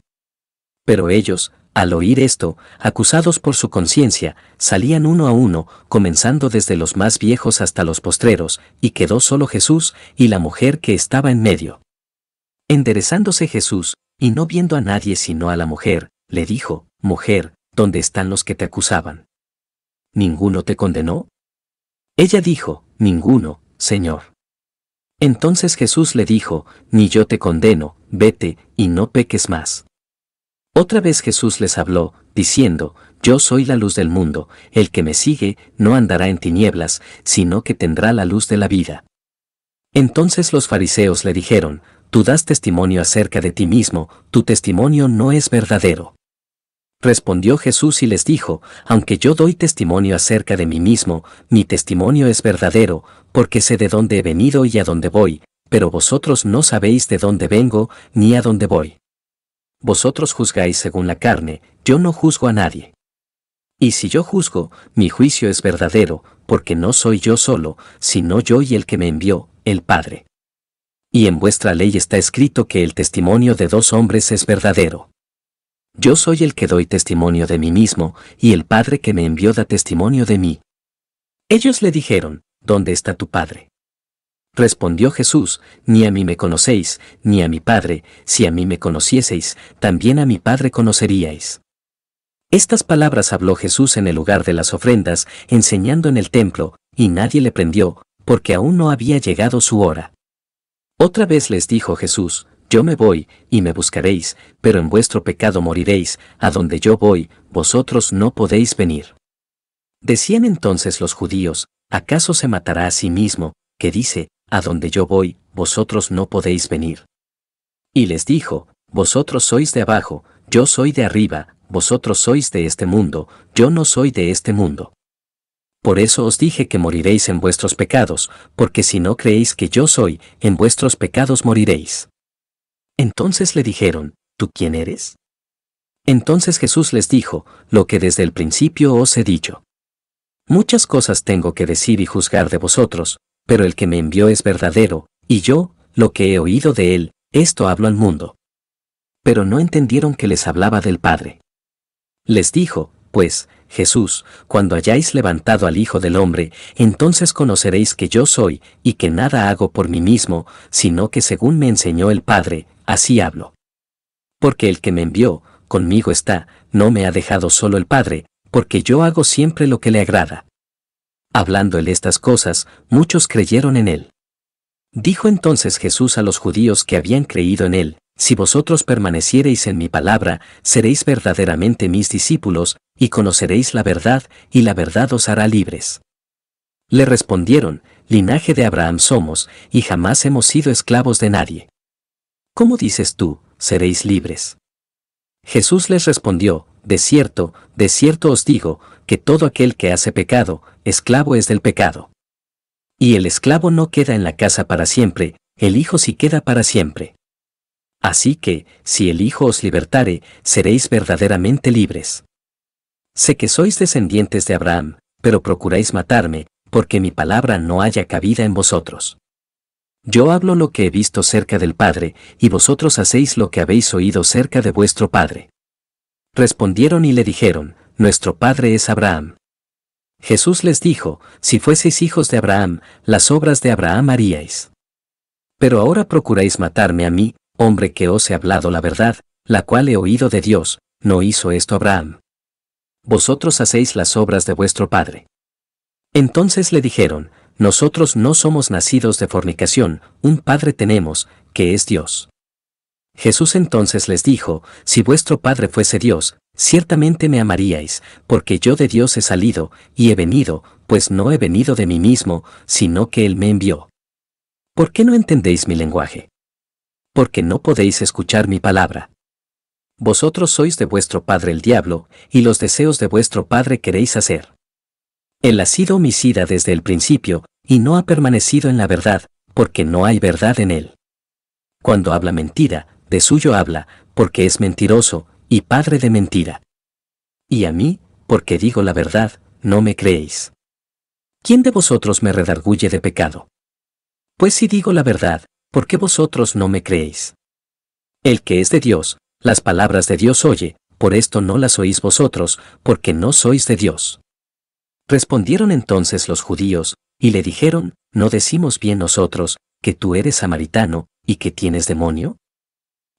Pero ellos, al oír esto, acusados por su conciencia, salían uno a uno, comenzando desde los más viejos hasta los postreros, y quedó solo Jesús y la mujer que estaba en medio. Enderezándose Jesús, y no viendo a nadie sino a la mujer, le dijo, Mujer, ¿dónde están los que te acusaban? ¿Ninguno te condenó? Ella dijo, Ninguno, Señor. Entonces Jesús le dijo, Ni yo te condeno, vete, y no peques más. Otra vez Jesús les habló, diciendo, Yo soy la luz del mundo, el que me sigue no andará en tinieblas, sino que tendrá la luz de la vida. Entonces los fariseos le dijeron, tú das testimonio acerca de ti mismo, tu testimonio no es verdadero. Respondió Jesús y les dijo, aunque yo doy testimonio acerca de mí mismo, mi testimonio es verdadero, porque sé de dónde he venido y a dónde voy, pero vosotros no sabéis de dónde vengo, ni a dónde voy. Vosotros juzgáis según la carne, yo no juzgo a nadie. Y si yo juzgo, mi juicio es verdadero, porque no soy yo solo, sino yo y el que me envió, el Padre. Y en vuestra ley está escrito que el testimonio de 2 hombres es verdadero. Yo soy el que doy testimonio de mí mismo, y el Padre que me envió da testimonio de mí. Ellos le dijeron, ¿dónde está tu Padre? Respondió Jesús, ni a mí me conocéis, ni a mi Padre, si a mí me conocieseis, también a mi Padre conoceríais. Estas palabras habló Jesús en el lugar de las ofrendas, enseñando en el templo, y nadie le prendió, porque aún no había llegado su hora. Otra vez les dijo Jesús, yo me voy, y me buscaréis, pero en vuestro pecado moriréis, a donde yo voy, vosotros no podéis venir. Decían entonces los judíos, ¿acaso se matará a sí mismo, que dice, a donde yo voy, vosotros no podéis venir? Y les dijo, vosotros sois de abajo, yo soy de arriba, vosotros sois de este mundo, yo no soy de este mundo. Por eso os dije que moriréis en vuestros pecados, porque si no creéis que yo soy, en vuestros pecados moriréis. Entonces le dijeron, ¿tú quién eres? Entonces Jesús les dijo, lo que desde el principio os he dicho. Muchas cosas tengo que decir y juzgar de vosotros, pero el que me envió es verdadero, y yo, lo que he oído de él, esto hablo al mundo. Pero no entendieron que les hablaba del Padre. Les dijo, pues, Jesús, cuando hayáis levantado al Hijo del Hombre, entonces conoceréis que yo soy, y que nada hago por mí mismo, sino que según me enseñó el Padre, así hablo. Porque el que me envió, conmigo está, no me ha dejado solo el Padre, porque yo hago siempre lo que le agrada. Hablando él estas cosas, muchos creyeron en él. Dijo entonces Jesús a los judíos que habían creído en él, si vosotros permaneciereis en mi palabra, seréis verdaderamente mis discípulos, y conoceréis la verdad, y la verdad os hará libres. Le respondieron, linaje de Abraham somos, y jamás hemos sido esclavos de nadie. ¿Cómo dices tú, seréis libres? Jesús les respondió, de cierto os digo, que todo aquel que hace pecado, esclavo es del pecado. Y el esclavo no queda en la casa para siempre, el Hijo sí queda para siempre. Así que, si el Hijo os libertare, seréis verdaderamente libres. Sé que sois descendientes de Abraham, pero procuráis matarme, porque mi palabra no haya cabida en vosotros. Yo hablo lo que he visto cerca del Padre, y vosotros hacéis lo que habéis oído cerca de vuestro Padre. Respondieron y le dijeron, nuestro Padre es Abraham. Jesús les dijo, si fueseis hijos de Abraham, las obras de Abraham haríais. Pero ahora procuráis matarme a mí, hombre que os he hablado la verdad, la cual he oído de Dios, no hizo esto Abraham. Vosotros hacéis las obras de vuestro padre. Entonces le dijeron, nosotros no somos nacidos de fornicación, un padre tenemos, que es Dios. Jesús entonces les dijo, si vuestro Padre fuese Dios, ciertamente me amaríais, porque yo de Dios he salido, y he venido, pues no he venido de mí mismo, sino que Él me envió. ¿Por qué no entendéis mi lenguaje? Porque no podéis escuchar mi palabra. Vosotros sois de vuestro padre el diablo, y los deseos de vuestro padre queréis hacer. Él ha sido homicida desde el principio, y no ha permanecido en la verdad, porque no hay verdad en él. Cuando habla mentira, de suyo habla, porque es mentiroso, y padre de mentira. Y a mí, porque digo la verdad, no me creéis. ¿Quién de vosotros me redarguye de pecado? Pues si digo la verdad, ¿por qué vosotros no me creéis? El que es de Dios, las palabras de Dios oye, por esto no las oís vosotros, porque no sois de Dios. Respondieron entonces los judíos, y le dijeron, ¿no decimos bien nosotros, que tú eres samaritano, y que tienes demonio?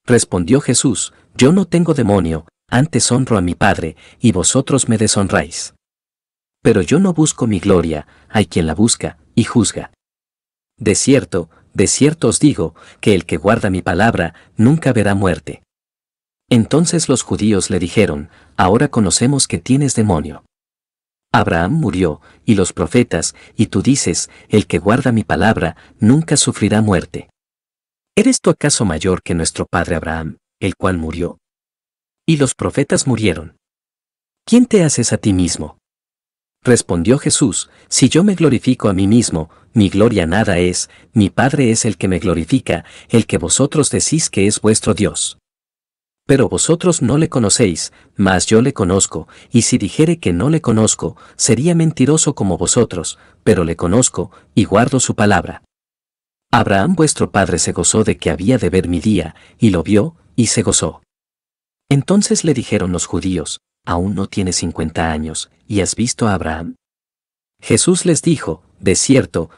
Respondió Jesús, yo no tengo demonio, antes honro a mi Padre, y vosotros me deshonráis. Pero yo no busco mi gloria, hay quien la busca, y juzga. De cierto os digo, que el que guarda mi palabra, nunca verá muerte. Entonces los judíos le dijeron, ahora conocemos que tienes demonio. Abraham murió, y los profetas, y tú dices, el que guarda mi palabra, nunca sufrirá muerte. ¿Eres tú acaso mayor que nuestro padre Abraham, el cual murió? Y los profetas murieron. ¿Quién te haces a ti mismo? Respondió Jesús, si yo me glorifico a mí mismo, mi gloria nada es, mi Padre es el que me glorifica, el que vosotros decís que es vuestro Dios. Pero vosotros no le conocéis, mas yo le conozco, y si dijere que no le conozco, sería mentiroso como vosotros, pero le conozco, y guardo su palabra. Abraham vuestro padre se gozó de que había de ver mi día, y lo vio, y se gozó. Entonces le dijeron los judíos, aún no tienes 50 años, ¿y has visto a Abraham? Jesús les dijo, de cierto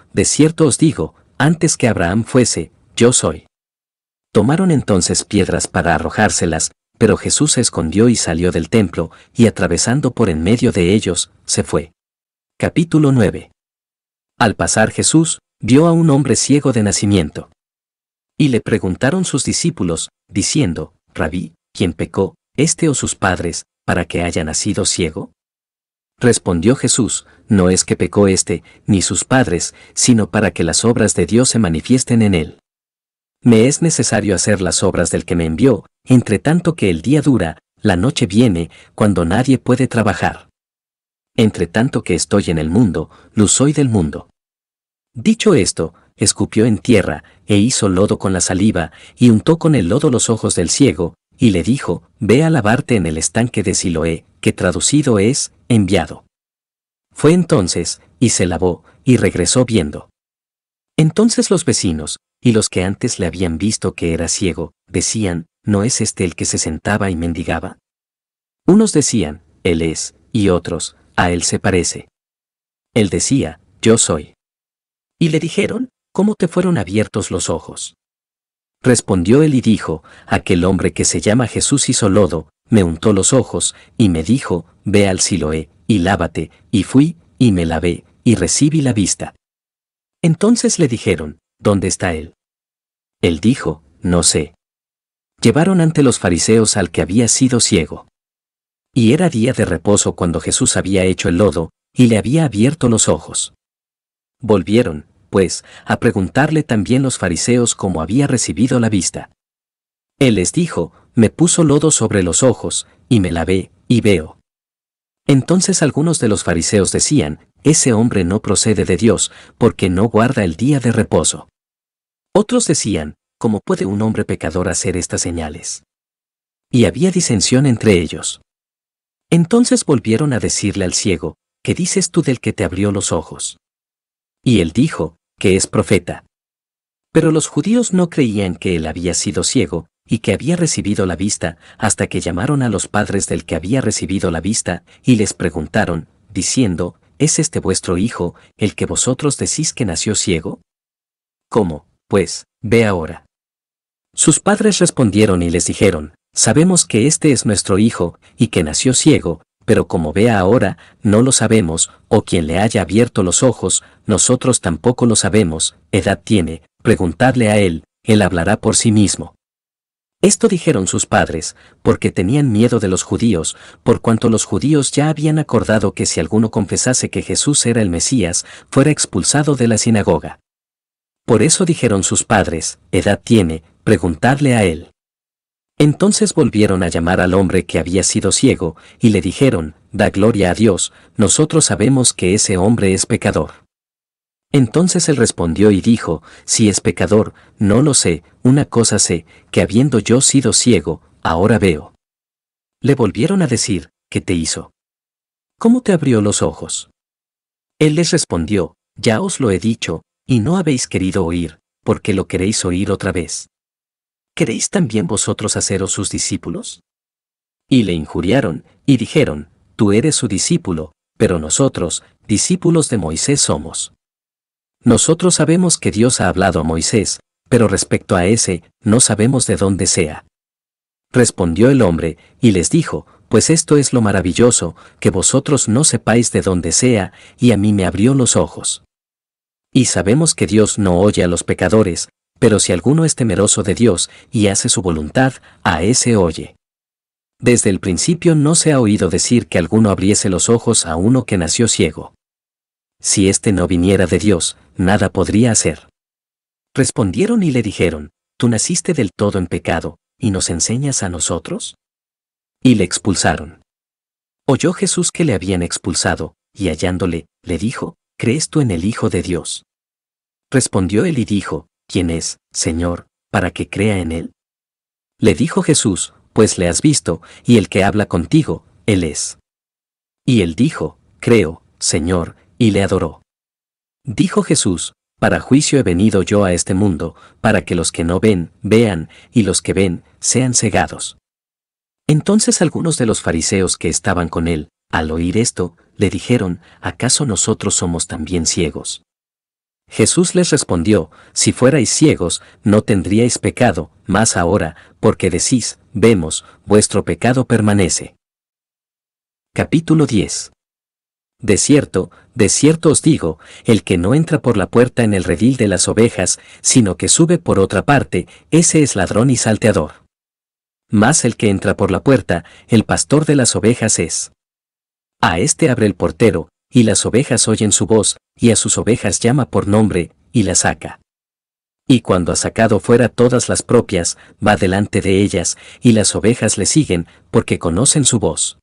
os digo, antes que Abraham fuese, yo soy. Tomaron entonces piedras para arrojárselas, pero Jesús se escondió y salió del templo, y atravesando por en medio de ellos, se fue. Capítulo 9. Al pasar Jesús, vio a un hombre ciego de nacimiento. Y le preguntaron sus discípulos, diciendo, Rabí, ¿quién pecó, este o sus padres, para que haya nacido ciego? Respondió Jesús, no es que pecó este, ni sus padres, sino para que las obras de Dios se manifiesten en él. Me es necesario hacer las obras del que me envió, entre tanto que el día dura, la noche viene, cuando nadie puede trabajar. Entre tanto que estoy en el mundo, luz soy del mundo. Dicho esto, escupió en tierra, e hizo lodo con la saliva, y untó con el lodo los ojos del ciego, y le dijo, ve a lavarte en el estanque de Siloé, que traducido es, enviado. Fue entonces, y se lavó, y regresó viendo. Entonces los vecinos, y los que antes le habían visto que era ciego, decían, ¿no es este el que se sentaba y mendigaba? Unos decían, él es, y otros, a él se parece. Él decía, yo soy. Y le dijeron, ¿cómo te fueron abiertos los ojos? Respondió él y dijo, aquel hombre que se llama Jesús hizo lodo, me untó los ojos, y me dijo, ve al Siloé, y lávate, y fui, y me lavé, y recibí la vista. Entonces le dijeron, ¿dónde está él? Él dijo, no sé. Llevaron ante los fariseos al que había sido ciego. Y era día de reposo cuando Jesús había hecho el lodo, y le había abierto los ojos. Volvieron, pues, a preguntarle también los fariseos cómo había recibido la vista. Él les dijo, me puso lodo sobre los ojos, y me lavé, y veo. Entonces algunos de los fariseos decían, ese hombre no procede de Dios, porque no guarda el día de reposo. Otros decían, ¿cómo puede un hombre pecador hacer estas señales? Y había disensión entre ellos. Entonces volvieron a decirle al ciego, ¿qué dices tú del que te abrió los ojos? Y él dijo, que es profeta. Pero los judíos no creían que él había sido ciego, y que había recibido la vista, hasta que llamaron a los padres del que había recibido la vista, y les preguntaron, diciendo, ¿es este vuestro hijo, el que vosotros decís que nació ciego? ¿Cómo, pues, ve ahora? Sus padres respondieron y les dijeron, sabemos que este es nuestro hijo, y que nació ciego, pero como vea ahora, no lo sabemos, o quien le haya abierto los ojos, nosotros tampoco lo sabemos, edad tiene, preguntadle a él hablará por sí mismo. Esto dijeron sus padres, porque tenían miedo de los judíos, por cuanto los judíos ya habían acordado que si alguno confesase que Jesús era el Mesías, fuera expulsado de la sinagoga. Por eso dijeron sus padres, edad tiene, preguntadle a él. Entonces volvieron a llamar al hombre que había sido ciego, y le dijeron, da gloria a Dios, nosotros sabemos que ese hombre es pecador. Entonces él respondió y dijo, si es pecador, no lo sé, una cosa sé, que habiendo yo sido ciego, ahora veo. Le volvieron a decir, ¿qué te hizo? ¿Cómo te abrió los ojos? Él les respondió, ya os lo he dicho, y no habéis querido oír, porque lo queréis oír otra vez. ¿Queréis también vosotros haceros sus discípulos? Y le injuriaron, y dijeron, tú eres su discípulo, pero nosotros, discípulos de Moisés somos. Nosotros sabemos que Dios ha hablado a Moisés, pero respecto a ese, no sabemos de dónde sea. Respondió el hombre, y les dijo, pues esto es lo maravilloso, que vosotros no sepáis de dónde sea, y a mí me abrió los ojos. Y sabemos que Dios no oye a los pecadores, pero si alguno es temeroso de Dios y hace su voluntad, a ese oye. Desde el principio no se ha oído decir que alguno abriese los ojos a uno que nació ciego. Si éste no viniera de Dios, nada podría hacer. Respondieron y le dijeron, ¿tú naciste del todo en pecado, y nos enseñas a nosotros? Y le expulsaron. Oyó Jesús que le habían expulsado, y hallándole, le dijo, ¿crees tú en el Hijo de Dios? Respondió él y dijo, ¿quién es, Señor, para que crea en él? Le dijo Jesús, pues le has visto, y el que habla contigo, él es. Y él dijo, creo, Señor, y le adoró. Dijo Jesús, para juicio he venido yo a este mundo, para que los que no ven, vean, y los que ven, sean cegados. Entonces algunos de los fariseos que estaban con él, al oír esto, le dijeron, ¿acaso nosotros somos también ciegos? Jesús les respondió, si fuerais ciegos, no tendríais pecado, mas ahora, porque decís, vemos, vuestro pecado permanece. Capítulo 10. De cierto os digo, el que no entra por la puerta en el redil de las ovejas, sino que sube por otra parte, ese es ladrón y salteador. Mas el que entra por la puerta, el pastor de las ovejas es. A éste abre el portero, y las ovejas oyen su voz, y a sus ovejas llama por nombre, y las saca. Y cuando ha sacado fuera todas las propias, va delante de ellas, y las ovejas le siguen, porque conocen su voz.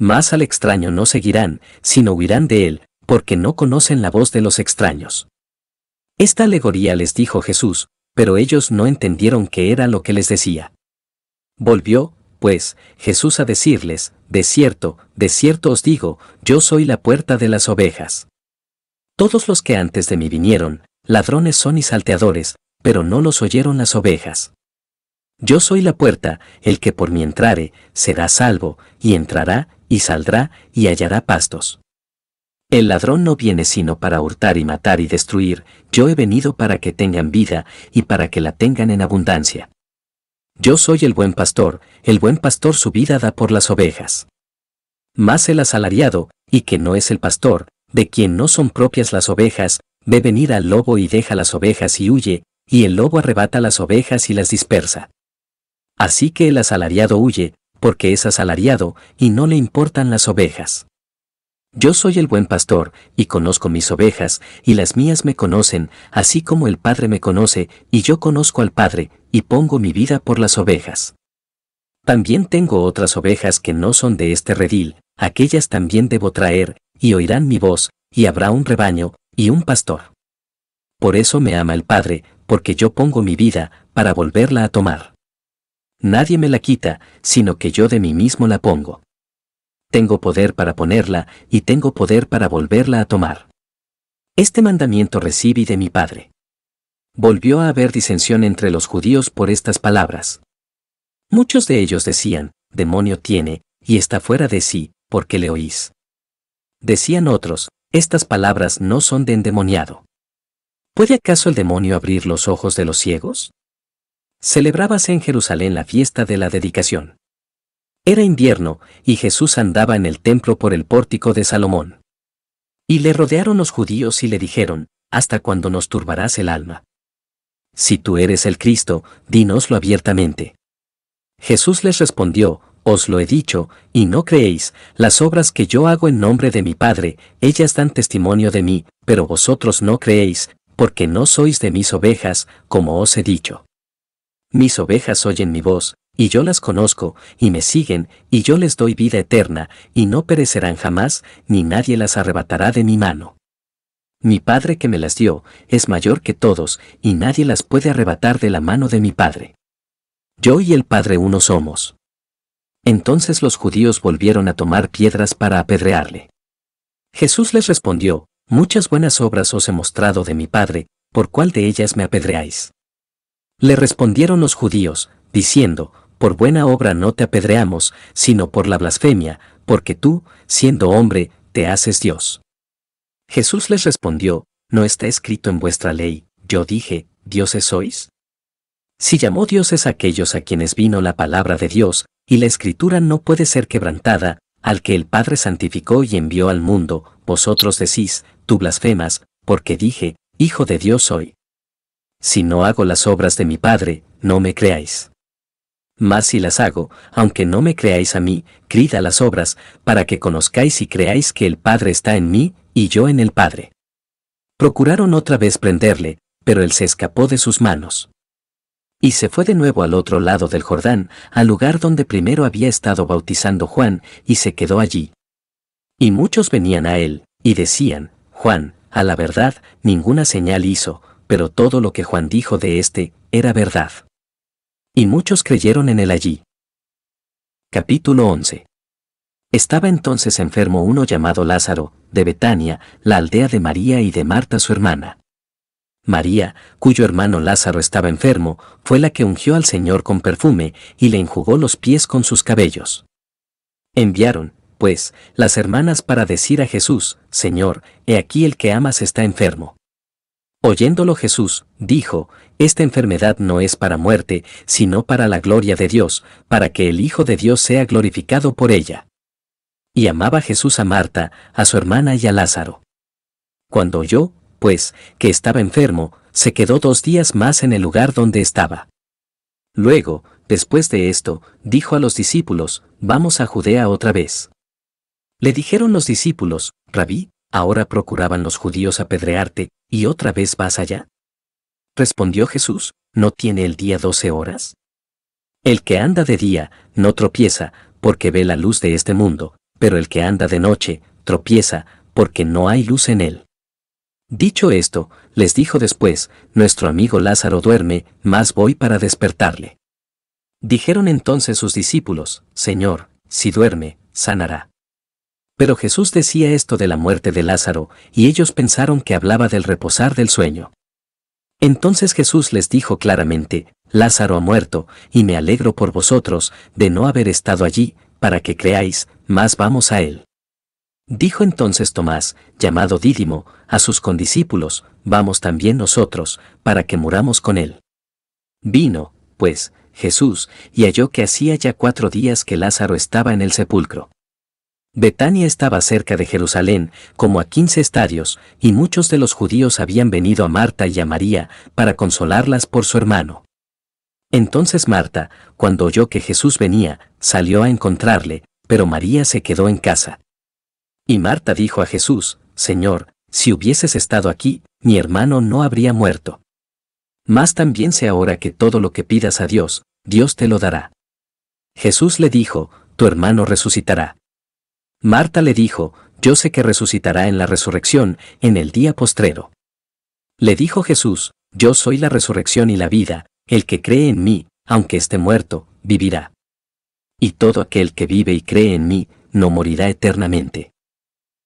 Mas al extraño no seguirán, sino huirán de él, porque no conocen la voz de los extraños. Esta alegoría les dijo Jesús, pero ellos no entendieron qué era lo que les decía. Volvió, pues, Jesús a decirles, de cierto os digo, yo soy la puerta de las ovejas. Todos los que antes de mí vinieron, ladrones son y salteadores, pero no los oyeron las ovejas. Yo soy la puerta, el que por mí entrare, será salvo, y entrará, y saldrá, y hallará pastos. El ladrón no viene sino para hurtar y matar y destruir, yo he venido para que tengan vida, y para que la tengan en abundancia. Yo soy el buen pastor su vida da por las ovejas. Mas el asalariado, y que no es el pastor, de quien no son propias las ovejas, ve venir al lobo y deja las ovejas y huye, y el lobo arrebata las ovejas y las dispersa. Así que el asalariado huye, porque es asalariado, y no le importan las ovejas. Yo soy el buen pastor, y conozco mis ovejas, y las mías me conocen, así como el Padre me conoce, y yo conozco al Padre, y pongo mi vida por las ovejas. También tengo otras ovejas que no son de este redil, aquellas también debo traer, y oirán mi voz, y habrá un rebaño, y un pastor. Por eso me ama el Padre, porque yo pongo mi vida, para volverla a tomar. Nadie me la quita, sino que yo de mí mismo la pongo. Tengo poder para ponerla, y tengo poder para volverla a tomar. Este mandamiento recibí de mi Padre. Volvió a haber disensión entre los judíos por estas palabras. Muchos de ellos decían, demonio tiene, y está fuera de sí, ¿por qué le oís? Decían otros, estas palabras no son de endemoniado. ¿Puede acaso el demonio abrir los ojos de los ciegos? Celebrábase en Jerusalén la fiesta de la dedicación. Era invierno, y Jesús andaba en el templo por el pórtico de Salomón. Y le rodearon los judíos y le dijeron, ¿hasta cuándo nos turbarás el alma? Si tú eres el Cristo, dínoslo abiertamente. Jesús les respondió, os lo he dicho, y no creéis, las obras que yo hago en nombre de mi Padre, ellas dan testimonio de mí, pero vosotros no creéis, porque no sois de mis ovejas, como os he dicho. Mis ovejas oyen mi voz, y yo las conozco, y me siguen, y yo les doy vida eterna, y no perecerán jamás, ni nadie las arrebatará de mi mano. Mi Padre que me las dio, es mayor que todos, y nadie las puede arrebatar de la mano de mi Padre. Yo y el Padre uno somos. Entonces los judíos volvieron a tomar piedras para apedrearle. Jesús les respondió, muchas buenas obras os he mostrado de mi Padre, ¿por cuál de ellas me apedreáis? Le respondieron los judíos, diciendo, por buena obra no te apedreamos, sino por la blasfemia, porque tú, siendo hombre, te haces Dios. Jesús les respondió, ¿no está escrito en vuestra ley, yo dije, dioses sois? Si llamó dioses a aquellos a quienes vino la palabra de Dios, y la escritura no puede ser quebrantada, al que el Padre santificó y envió al mundo, vosotros decís, tú blasfemas, porque dije, Hijo de Dios soy. Si no hago las obras de mi Padre, no me creáis. Mas si las hago, aunque no me creáis a mí, creed a las obras, para que conozcáis y creáis que el Padre está en mí, y yo en el Padre. Procuraron otra vez prenderle, pero él se escapó de sus manos. Y se fue de nuevo al otro lado del Jordán, al lugar donde primero había estado bautizando Juan, y se quedó allí. Y muchos venían a él, y decían, Juan, a la verdad, ninguna señal hizo, pero todo lo que Juan dijo de éste, era verdad. Y muchos creyeron en él allí. Capítulo 11. Estaba entonces enfermo uno llamado Lázaro, de Betania, la aldea de María y de Marta su hermana. María, cuyo hermano Lázaro estaba enfermo, fue la que ungió al Señor con perfume y le enjugó los pies con sus cabellos. Enviaron, pues, las hermanas para decir a Jesús, Señor, he aquí el que amas está enfermo. Oyéndolo Jesús, dijo, esta enfermedad no es para muerte, sino para la gloria de Dios, para que el Hijo de Dios sea glorificado por ella. Y amaba Jesús a Marta, a su hermana y a Lázaro. Cuando oyó, pues, que estaba enfermo, se quedó 2 días más en el lugar donde estaba. Luego, después de esto, dijo a los discípulos, vamos a Judea otra vez. Le dijeron los discípulos, Rabí, ahora procuraban los judíos apedrearte, ¿y otra vez vas allá? Respondió Jesús, ¿no tiene el día 12 horas? El que anda de día, no tropieza, porque ve la luz de este mundo, pero el que anda de noche, tropieza, porque no hay luz en él. Dicho esto, les dijo después, nuestro amigo Lázaro duerme, mas voy para despertarle. Dijeron entonces sus discípulos, Señor, si duerme, sanará. Pero Jesús decía esto de la muerte de Lázaro, y ellos pensaron que hablaba del reposar del sueño. Entonces Jesús les dijo claramente, Lázaro ha muerto, y me alegro por vosotros, de no haber estado allí, para que creáis, mas vamos a él. Dijo entonces Tomás, llamado Dídimo, a sus condiscípulos, vamos también nosotros, para que muramos con él. Vino, pues, Jesús, y halló que hacía ya 4 días que Lázaro estaba en el sepulcro. Betania estaba cerca de Jerusalén, como a 15 estadios, y muchos de los judíos habían venido a Marta y a María, para consolarlas por su hermano. Entonces Marta, cuando oyó que Jesús venía, salió a encontrarle, pero María se quedó en casa. Y Marta dijo a Jesús, Señor, si hubieses estado aquí, mi hermano no habría muerto. Mas también sé ahora que todo lo que pidas a Dios, Dios te lo dará. Jesús le dijo, tu hermano resucitará. Marta le dijo, yo sé que resucitará en la resurrección, en el día postrero. Le dijo Jesús, yo soy la resurrección y la vida, el que cree en mí, aunque esté muerto, vivirá. Y todo aquel que vive y cree en mí, no morirá eternamente.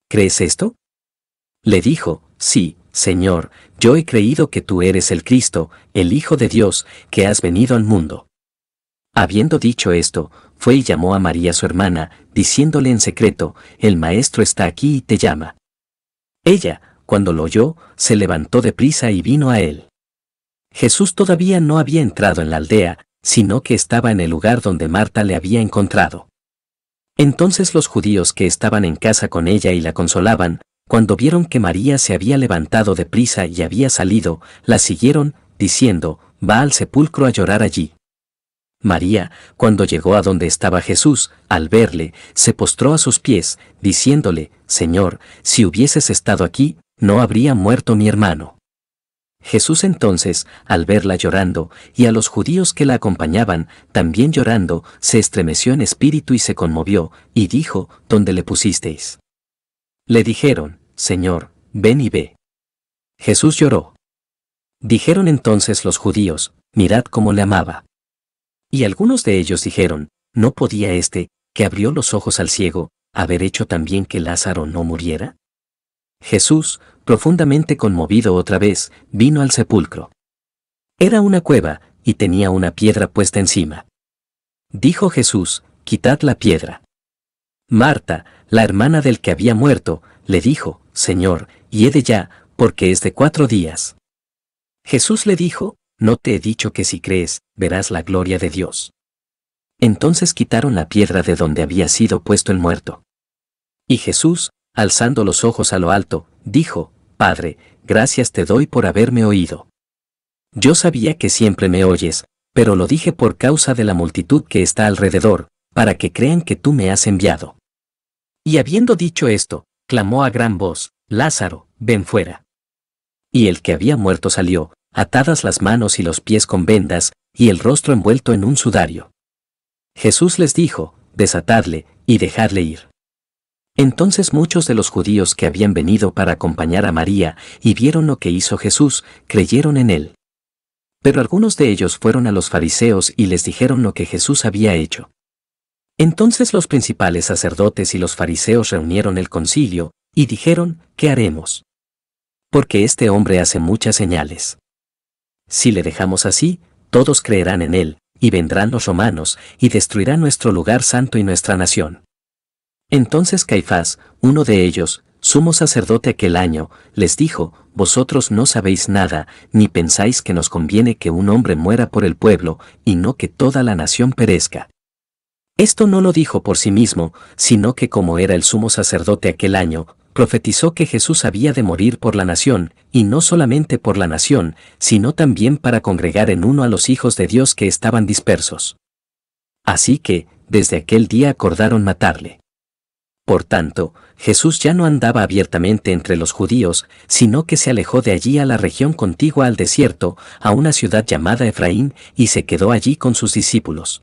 ¿Crees esto? Le dijo, sí, Señor, yo he creído que tú eres el Cristo, el Hijo de Dios, que has venido al mundo. Habiendo dicho esto, fue y llamó a María su hermana, diciéndole en secreto, el Maestro está aquí y te llama. Ella, cuando lo oyó, se levantó deprisa y vino a él. Jesús todavía no había entrado en la aldea, sino que estaba en el lugar donde Marta le había encontrado. Entonces los judíos que estaban en casa con ella y la consolaban, cuando vieron que María se había levantado deprisa y había salido, la siguieron, diciendo, va al sepulcro a llorar allí. María, cuando llegó a donde estaba Jesús, al verle, se postró a sus pies, diciéndole, Señor, si hubieses estado aquí, no habría muerto mi hermano. Jesús entonces, al verla llorando, y a los judíos que la acompañaban, también llorando, se estremeció en espíritu y se conmovió, y dijo, ¿dónde le pusisteis? Le dijeron, Señor, ven y ve. Jesús lloró. Dijeron entonces los judíos, mirad cómo le amaba. Y algunos de ellos dijeron, ¿no podía este, que abrió los ojos al ciego, haber hecho también que Lázaro no muriera? Jesús, profundamente conmovido otra vez, vino al sepulcro. Era una cueva, y tenía una piedra puesta encima. Dijo Jesús, quitad la piedra. Marta, la hermana del que había muerto, le dijo, Señor, hiede ya, porque es de 4 días. Jesús le dijo, ¿no te he dicho que si crees, verás la gloria de Dios? Entonces quitaron la piedra de donde había sido puesto el muerto. Y Jesús, alzando los ojos a lo alto, dijo, Padre, gracias te doy por haberme oído. Yo sabía que siempre me oyes, pero lo dije por causa de la multitud que está alrededor, para que crean que tú me has enviado. Y habiendo dicho esto, clamó a gran voz, Lázaro, ven fuera. Y el que había muerto salió, atadas las manos y los pies con vendas, y el rostro envuelto en un sudario. Jesús les dijo, desatadle, y dejadle ir. Entonces muchos de los judíos que habían venido para acompañar a María y vieron lo que hizo Jesús, creyeron en él. Pero algunos de ellos fueron a los fariseos y les dijeron lo que Jesús había hecho. Entonces los principales sacerdotes y los fariseos reunieron el concilio, y dijeron, ¿qué haremos? Porque este hombre hace muchas señales. Si le dejamos así, todos creerán en él, y vendrán los romanos, y destruirán nuestro lugar santo y nuestra nación. Entonces Caifás, uno de ellos, sumo sacerdote aquel año, les dijo, vosotros no sabéis nada, ni pensáis que nos conviene que un hombre muera por el pueblo, y no que toda la nación perezca. Esto no lo dijo por sí mismo, sino que como era el sumo sacerdote aquel año, profetizó que Jesús había de morir por la nación, y no solamente por la nación, sino también para congregar en uno a los hijos de Dios que estaban dispersos. Así que, desde aquel día acordaron matarle. Por tanto, Jesús ya no andaba abiertamente entre los judíos, sino que se alejó de allí a la región contigua al desierto, a una ciudad llamada Efraín, y se quedó allí con sus discípulos.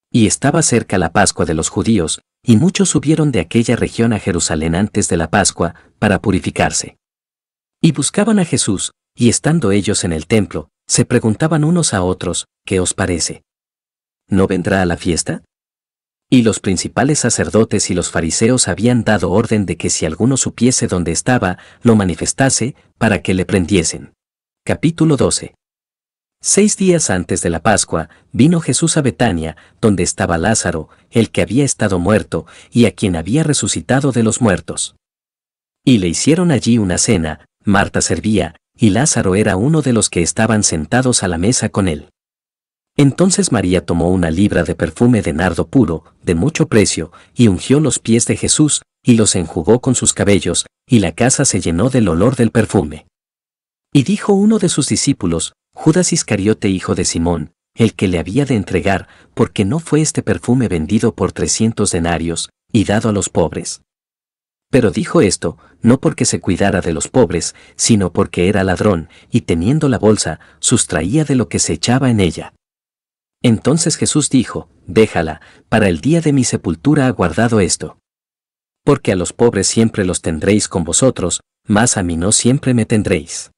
Y estaba cerca la Pascua de los judíos, y muchos subieron de aquella región a Jerusalén antes de la Pascua, para purificarse. Y buscaban a Jesús, y estando ellos en el templo, se preguntaban unos a otros, ¿qué os parece? ¿No vendrá a la fiesta? Y los principales sacerdotes y los fariseos habían dado orden de que si alguno supiese dónde estaba, lo manifestase, para que le prendiesen. Capítulo 12. 6 días antes de la Pascua, vino Jesús a Betania, donde estaba Lázaro, el que había estado muerto, y a quien había resucitado de los muertos. Y le hicieron allí una cena, Marta servía, y Lázaro era uno de los que estaban sentados a la mesa con él. Entonces María tomó una libra de perfume de nardo puro, de mucho precio, y ungió los pies de Jesús, y los enjugó con sus cabellos, y la casa se llenó del olor del perfume. Y dijo uno de sus discípulos, Judas Iscariote hijo de Simón, el que le había de entregar, porque no fue este perfume vendido por 300 denarios, y dado a los pobres. Pero dijo esto, no porque se cuidara de los pobres, sino porque era ladrón, y teniendo la bolsa, sustraía de lo que se echaba en ella. Entonces Jesús dijo, déjala, para el día de mi sepultura ha guardado esto. Porque a los pobres siempre los tendréis con vosotros, mas a mí no siempre me tendréis.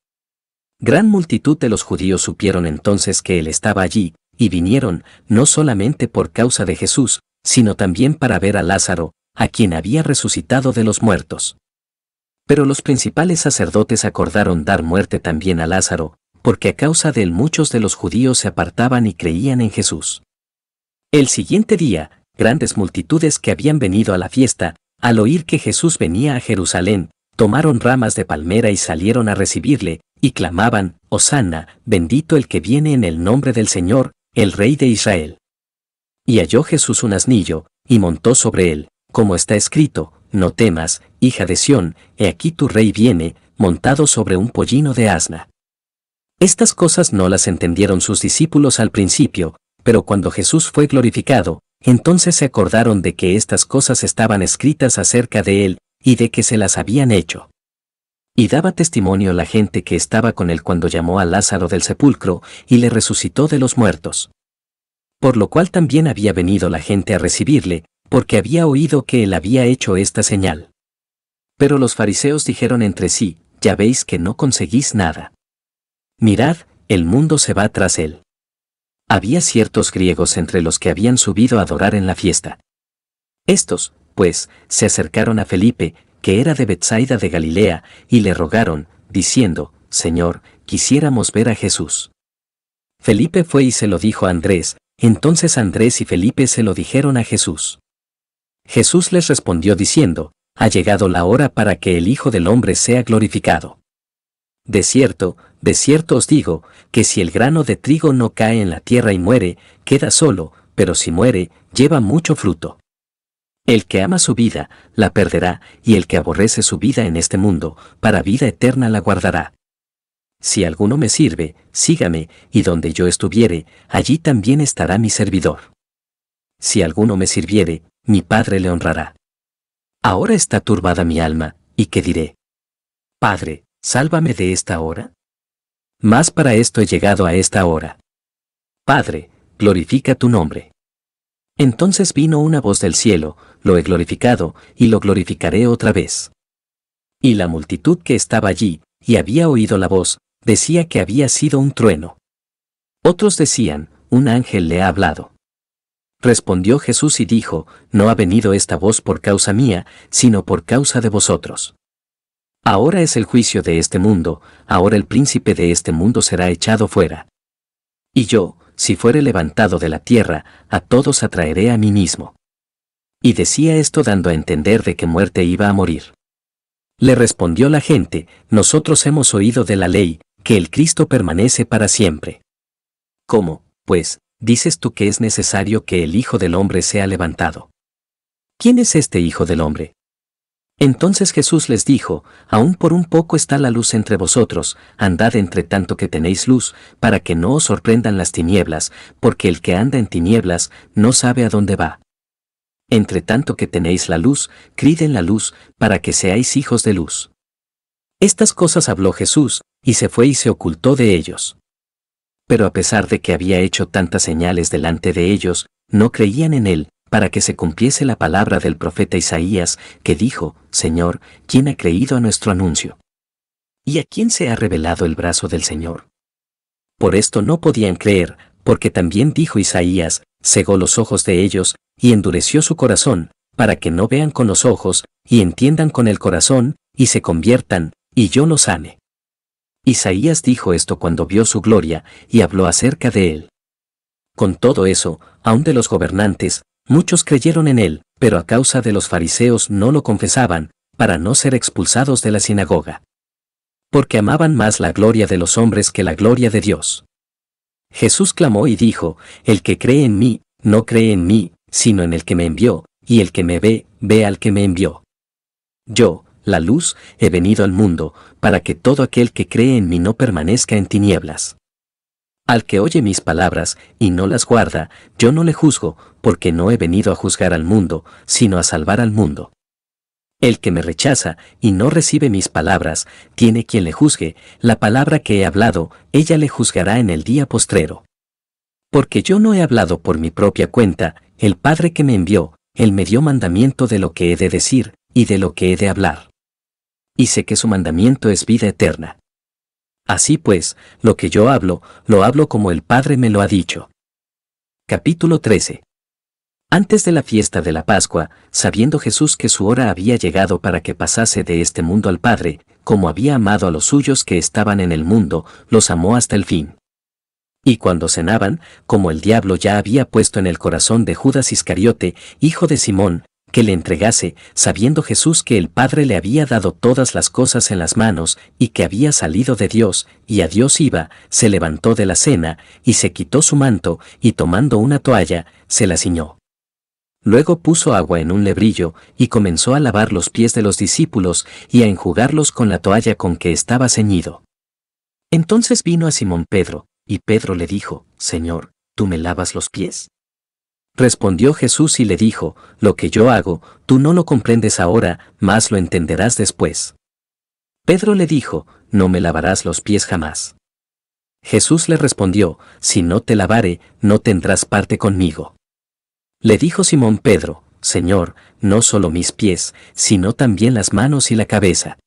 Gran multitud de los judíos supieron entonces que él estaba allí, y vinieron, no solamente por causa de Jesús, sino también para ver a Lázaro, a quien había resucitado de los muertos. Pero los principales sacerdotes acordaron dar muerte también a Lázaro, porque a causa de él muchos de los judíos se apartaban y creían en Jesús. El siguiente día, grandes multitudes que habían venido a la fiesta, al oír que Jesús venía a Jerusalén, tomaron ramas de palmera y salieron a recibirle, y clamaban, Hosanna, bendito el que viene en el nombre del Señor, el Rey de Israel. Y halló Jesús un asnillo, y montó sobre él, como está escrito, no temas, hija de Sión, he aquí tu rey viene, montado sobre un pollino de asna. Estas cosas no las entendieron sus discípulos al principio, pero cuando Jesús fue glorificado, entonces se acordaron de que estas cosas estaban escritas acerca de él, y de que se las habían hecho. Y daba testimonio la gente que estaba con él cuando llamó a Lázaro del sepulcro, y le resucitó de los muertos. Por lo cual también había venido la gente a recibirle, porque había oído que él había hecho esta señal. Pero los fariseos dijeron entre sí, ya veis que no conseguís nada. Mirad, el mundo se va tras él. Había ciertos griegos entre los que habían subido a adorar en la fiesta. Estos, pues, se acercaron a Felipe, que era de Betsaida de Galilea, y le rogaron, diciendo, Señor, quisiéramos ver a Jesús. Felipe fue y se lo dijo a Andrés, entonces Andrés y Felipe se lo dijeron a Jesús. Jesús les respondió diciendo, ha llegado la hora para que el Hijo del Hombre sea glorificado. De cierto os digo, que si el grano de trigo no cae en la tierra y muere, queda solo, pero si muere, lleva mucho fruto. El que ama su vida, la perderá, y el que aborrece su vida en este mundo, para vida eterna la guardará. Si alguno me sirve, sígame, y donde yo estuviere, allí también estará mi servidor. Si alguno me sirviere, mi Padre le honrará. Ahora está turbada mi alma, ¿y qué diré? Padre, sálvame de esta hora. Mas para esto he llegado a esta hora. Padre, glorifica tu nombre. Entonces vino una voz del cielo, lo he glorificado, y lo glorificaré otra vez. Y la multitud que estaba allí, y había oído la voz, decía que había sido un trueno. Otros decían, un ángel le ha hablado. Respondió Jesús y dijo, no ha venido esta voz por causa mía, sino por causa de vosotros. Ahora es el juicio de este mundo, ahora el príncipe de este mundo será echado fuera. Y yo, si fuere levantado de la tierra, a todos atraeré a mí mismo. Y decía esto dando a entender de qué muerte iba a morir. Le respondió la gente, nosotros hemos oído de la ley, que el Cristo permanece para siempre. ¿Cómo, pues, dices tú que es necesario que el Hijo del Hombre sea levantado? ¿Quién es este Hijo del Hombre? Entonces Jesús les dijo, aún por un poco está la luz entre vosotros, andad entre tanto que tenéis luz, para que no os sorprendan las tinieblas, porque el que anda en tinieblas no sabe a dónde va. Entre tanto que tenéis la luz, crid en la luz, para que seáis hijos de luz. Estas cosas habló Jesús, y se fue y se ocultó de ellos. Pero a pesar de que había hecho tantas señales delante de ellos, no creían en él, para que se cumpliese la palabra del profeta Isaías, que dijo, Señor, ¿quién ha creído a nuestro anuncio? ¿Y a quién se ha revelado el brazo del Señor? Por esto no podían creer, porque también dijo Isaías, cegó los ojos de ellos, y endureció su corazón, para que no vean con los ojos, y entiendan con el corazón, y se conviertan, y yo los sane. Isaías dijo esto cuando vio su gloria, y habló acerca de él. Con todo eso, aun de los gobernantes, muchos creyeron en él, pero a causa de los fariseos no lo confesaban, para no ser expulsados de la sinagoga. Porque amaban más la gloria de los hombres que la gloria de Dios. Jesús clamó y dijo, el que cree en mí, no cree en mí, sino en el que me envió, y el que me ve, ve al que me envió. Yo, la luz, he venido al mundo, para que todo aquel que cree en mí no permanezca en tinieblas. Al que oye mis palabras, y no las guarda, yo no le juzgo, porque no he venido a juzgar al mundo, sino a salvar al mundo. El que me rechaza, y no recibe mis palabras, tiene quien le juzgue, la palabra que he hablado, ella le juzgará en el día postrero. Porque yo no he hablado por mi propia cuenta, el Padre que me envió, él me dio mandamiento de lo que he de decir, y de lo que he de hablar. Y sé que su mandamiento es vida eterna. Así pues, lo que yo hablo, lo hablo como el Padre me lo ha dicho. Capítulo 13. Antes de la fiesta de la Pascua, sabiendo Jesús que su hora había llegado para que pasase de este mundo al Padre, como había amado a los suyos que estaban en el mundo, los amó hasta el fin. Y cuando cenaban, como el diablo ya había puesto en el corazón de Judas Iscariote, hijo de Simón, que le entregase, sabiendo Jesús que el Padre le había dado todas las cosas en las manos, y que había salido de Dios, y a Dios iba, se levantó de la cena, y se quitó su manto, y tomando una toalla, se la ciñó. Luego puso agua en un lebrillo, y comenzó a lavar los pies de los discípulos, y a enjugarlos con la toalla con que estaba ceñido. Entonces vino a Simón Pedro, y Pedro le dijo, Señor, ¿tú me lavas los pies? Respondió Jesús y le dijo, lo que yo hago, tú no lo comprendes ahora, mas lo entenderás después. Pedro le dijo, no me lavarás los pies jamás. Jesús le respondió, si no te lavare, no tendrás parte conmigo. Le dijo Simón Pedro, Señor, no solo mis pies, sino también las manos y la cabeza.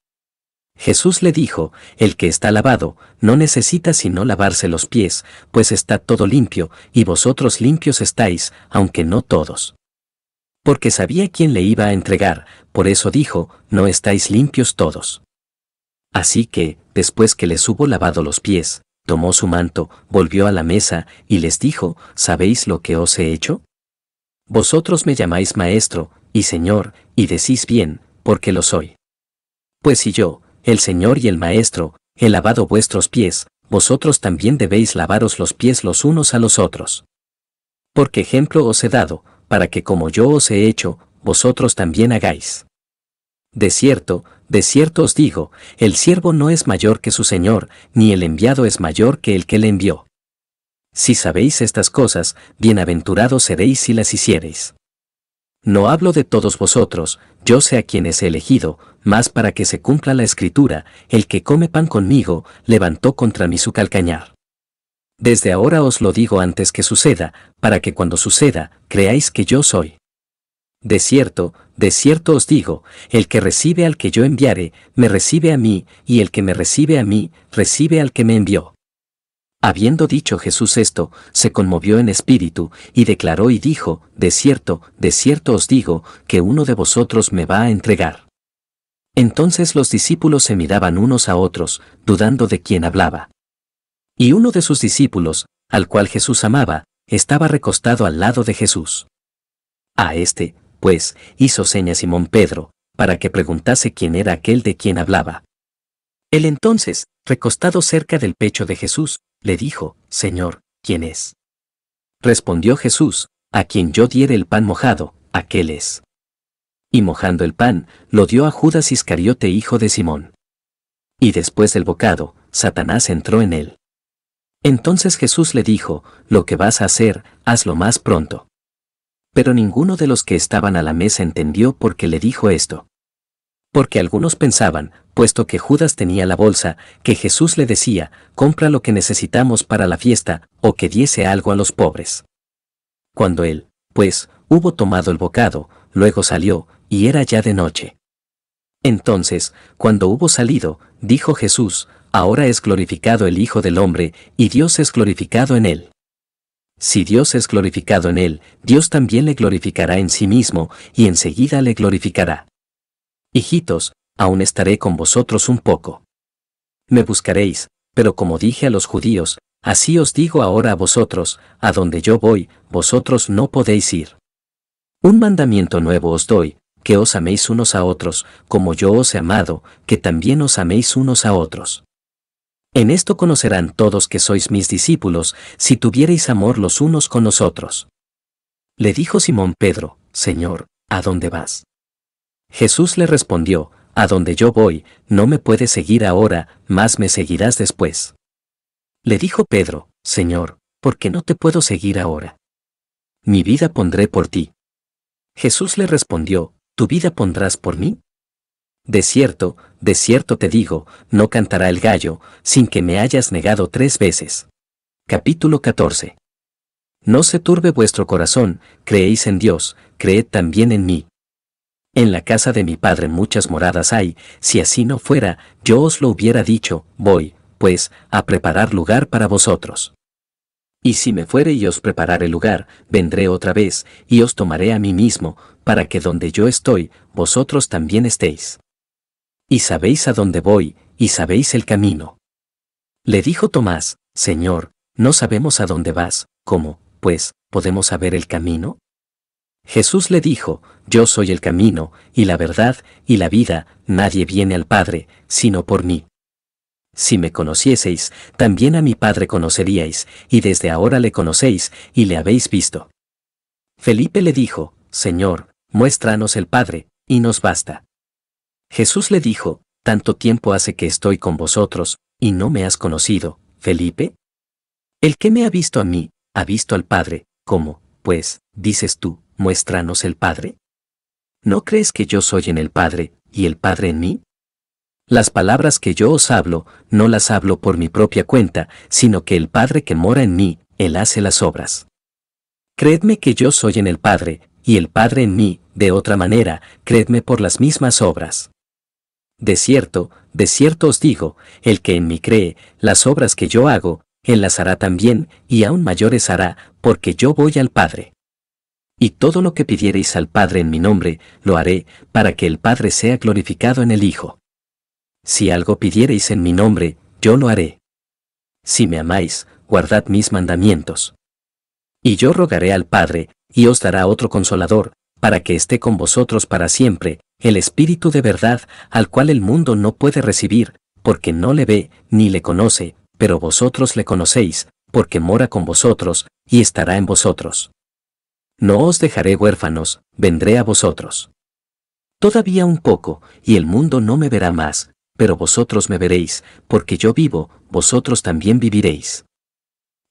Jesús le dijo, el que está lavado, no necesita sino lavarse los pies, pues está todo limpio, y vosotros limpios estáis, aunque no todos. Porque sabía quién le iba a entregar, por eso dijo, no estáis limpios todos. Así que, después que les hubo lavado los pies, tomó su manto, volvió a la mesa, y les dijo, ¿sabéis lo que os he hecho? Vosotros me llamáis maestro, y señor, y decís bien, porque lo soy. Pues si yo, el Señor y el Maestro, he lavado vuestros pies, vosotros también debéis lavaros los pies los unos a los otros. Porque ejemplo os he dado, para que como yo os he hecho, vosotros también hagáis. De cierto os digo, el siervo no es mayor que su Señor, ni el enviado es mayor que el que le envió. Si sabéis estas cosas, bienaventurados seréis si las hiciereis. No hablo de todos vosotros, yo sé a quienes he elegido, mas para que se cumpla la Escritura, el que come pan conmigo, levantó contra mí su calcañar. Desde ahora os lo digo antes que suceda, para que cuando suceda, creáis que yo soy. De cierto os digo, el que recibe al que yo enviare, me recibe a mí, y el que me recibe a mí, recibe al que me envió. Habiendo dicho Jesús esto, se conmovió en espíritu, y declaró y dijo, de cierto os digo, que uno de vosotros me va a entregar. Entonces los discípulos se miraban unos a otros, dudando de quién hablaba. Y uno de sus discípulos, al cual Jesús amaba, estaba recostado al lado de Jesús. A este, pues, hizo seña Simón Pedro, para que preguntase quién era aquel de quien hablaba. Él entonces, recostado cerca del pecho de Jesús, le dijo, Señor, ¿quién es? Respondió Jesús, a quien yo diere el pan mojado, aquel es. Y mojando el pan, lo dio a Judas Iscariote, hijo de Simón. Y después del bocado, Satanás entró en él. Entonces Jesús le dijo, lo que vas a hacer, hazlo más pronto. Pero ninguno de los que estaban a la mesa entendió por qué le dijo esto. Porque algunos pensaban, puesto que Judas tenía la bolsa, que Jesús le decía, compra lo que necesitamos para la fiesta, o que diese algo a los pobres. Cuando él, pues, hubo tomado el bocado, luego salió, y era ya de noche. Entonces, cuando hubo salido, dijo Jesús, ahora es glorificado el Hijo del Hombre, y Dios es glorificado en él. Si Dios es glorificado en él, Dios también le glorificará en sí mismo, y enseguida le glorificará. Hijitos, aún estaré con vosotros un poco. Me buscaréis, pero como dije a los judíos, así os digo ahora a vosotros, a donde yo voy, vosotros no podéis ir. Un mandamiento nuevo os doy, que os améis unos a otros, como yo os he amado, que también os améis unos a otros. En esto conocerán todos que sois mis discípulos, si tuviereis amor los unos con los otros. Le dijo Simón Pedro, Señor, ¿a dónde vas? Jesús le respondió, a donde yo voy, no me puedes seguir ahora, mas me seguirás después. Le dijo Pedro, Señor, ¿por qué no te puedo seguir ahora? Mi vida pondré por ti. Jesús le respondió, ¿tu vida pondrás por mí? De cierto te digo, no cantará el gallo, sin que me hayas negado 3 veces. Capítulo 14. No se turbe vuestro corazón, creéis en Dios, creed también en mí. En la casa de mi Padre muchas moradas hay, si así no fuera, yo os lo hubiera dicho, voy, pues, a preparar lugar para vosotros. Y si me fuere y os preparare lugar, vendré otra vez, y os tomaré a mí mismo, para que donde yo estoy, vosotros también estéis. Y sabéis a dónde voy, y sabéis el camino. Le dijo Tomás, Señor, no sabemos a dónde vas, ¿cómo, pues, podemos saber el camino? Jesús le dijo, yo soy el camino, y la verdad, y la vida, nadie viene al Padre, sino por mí. Si me conocieseis, también a mi Padre conoceríais, y desde ahora le conocéis, y le habéis visto. Felipe le dijo, Señor, muéstranos el Padre, y nos basta. Jesús le dijo, ¿tanto tiempo hace que estoy con vosotros, y no me has conocido, Felipe? El que me ha visto a mí, ha visto al Padre, ¿cómo, pues, dices tú, muéstranos el Padre? ¿No crees que yo soy en el Padre, y el Padre en mí? Las palabras que yo os hablo, no las hablo por mi propia cuenta, sino que el Padre que mora en mí, Él hace las obras. Creedme que yo soy en el Padre, y el Padre en mí, de otra manera, creedme por las mismas obras. De cierto os digo, el que en mí cree, las obras que yo hago, Él las hará también, y aún mayores hará, porque yo voy al Padre. Y todo lo que pidiereis al Padre en mi nombre, lo haré, para que el Padre sea glorificado en el Hijo. Si algo pidiereis en mi nombre, yo lo haré. Si me amáis, guardad mis mandamientos. Y yo rogaré al Padre, y os dará otro Consolador, para que esté con vosotros para siempre, el Espíritu de verdad, al cual el mundo no puede recibir, porque no le ve, ni le conoce, pero vosotros le conocéis, porque mora con vosotros, y estará en vosotros. No os dejaré huérfanos, vendré a vosotros. Todavía un poco, y el mundo no me verá más, pero vosotros me veréis, porque yo vivo, vosotros también viviréis.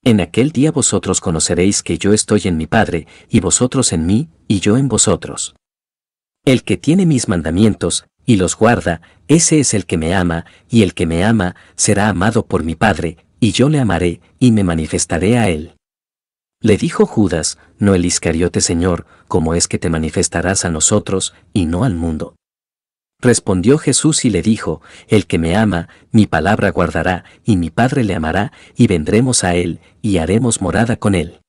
En aquel día vosotros conoceréis que yo estoy en mi Padre, y vosotros en mí, y yo en vosotros. El que tiene mis mandamientos, y los guarda, ese es el que me ama, y el que me ama, será amado por mi Padre, y yo le amaré, y me manifestaré a él. Le dijo Judas, no el Iscariote: Señor, ¿cómo es que te manifestarás a nosotros, y no al mundo? Respondió Jesús y le dijo, el que me ama, mi palabra guardará, y mi Padre le amará, y vendremos a él, y haremos morada con él.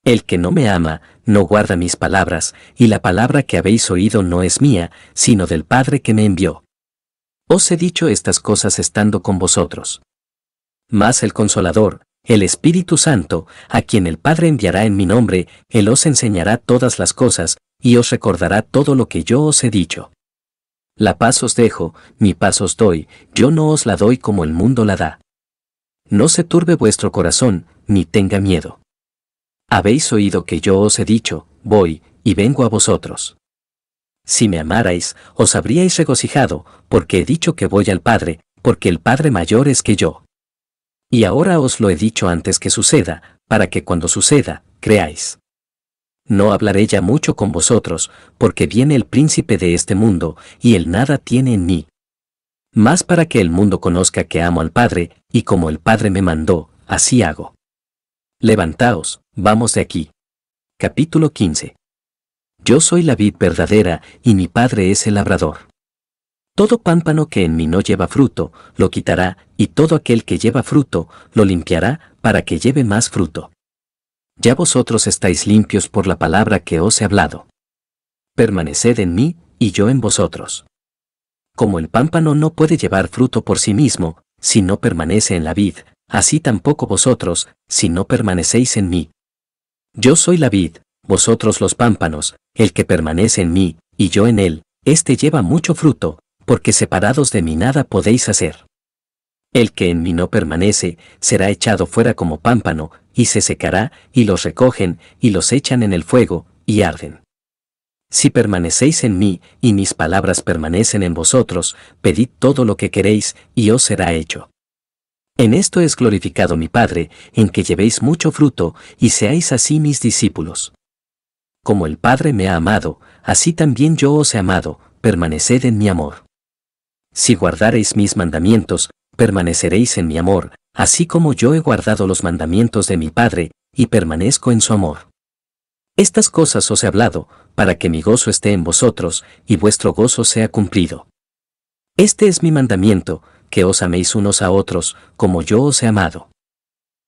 El que no me ama, no guarda mis palabras, y la palabra que habéis oído no es mía, sino del Padre que me envió. Os he dicho estas cosas estando con vosotros. Mas el Consolador, el Espíritu Santo, a quien el Padre enviará en mi nombre, él os enseñará todas las cosas, y os recordará todo lo que yo os he dicho. La paz os dejo, mi paz os doy, yo no os la doy como el mundo la da. No se turbe vuestro corazón, ni tenga miedo. Habéis oído que yo os he dicho, voy, y vengo a vosotros. Si me amarais, os habríais regocijado, porque he dicho que voy al Padre, porque el Padre mayor es que yo. Y ahora os lo he dicho antes que suceda, para que cuando suceda, creáis. No hablaré ya mucho con vosotros, porque viene el príncipe de este mundo, y él nada tiene en mí. Mas para que el mundo conozca que amo al Padre, y como el Padre me mandó, así hago. Levantaos, vamos de aquí. Capítulo 15. Yo soy la vid verdadera, y mi Padre es el labrador. Todo pámpano que en mí no lleva fruto, lo quitará, y todo aquel que lleva fruto, lo limpiará, para que lleve más fruto. Ya vosotros estáis limpios por la palabra que os he hablado. Permaneced en mí, y yo en vosotros. Como el pámpano no puede llevar fruto por sí mismo, si no permanece en la vid, así tampoco vosotros, si no permanecéis en mí. Yo soy la vid, vosotros los pámpanos, el que permanece en mí, y yo en él, éste lleva mucho fruto, porque separados de mí nada podéis hacer. El que en mí no permanece, será echado fuera como pámpano, y se secará, y los recogen, y los echan en el fuego, y arden. Si permanecéis en mí, y mis palabras permanecen en vosotros, pedid todo lo que queréis, y os será hecho. En esto es glorificado mi Padre, en que llevéis mucho fruto, y seáis así mis discípulos. Como el Padre me ha amado, así también yo os he amado, permaneced en mi amor. Si guardareis mis mandamientos, permaneceréis en mi amor, así como yo he guardado los mandamientos de mi Padre, y permanezco en su amor. Estas cosas os he hablado, para que mi gozo esté en vosotros, y vuestro gozo sea cumplido. Este es mi mandamiento, que os améis unos a otros, como yo os he amado.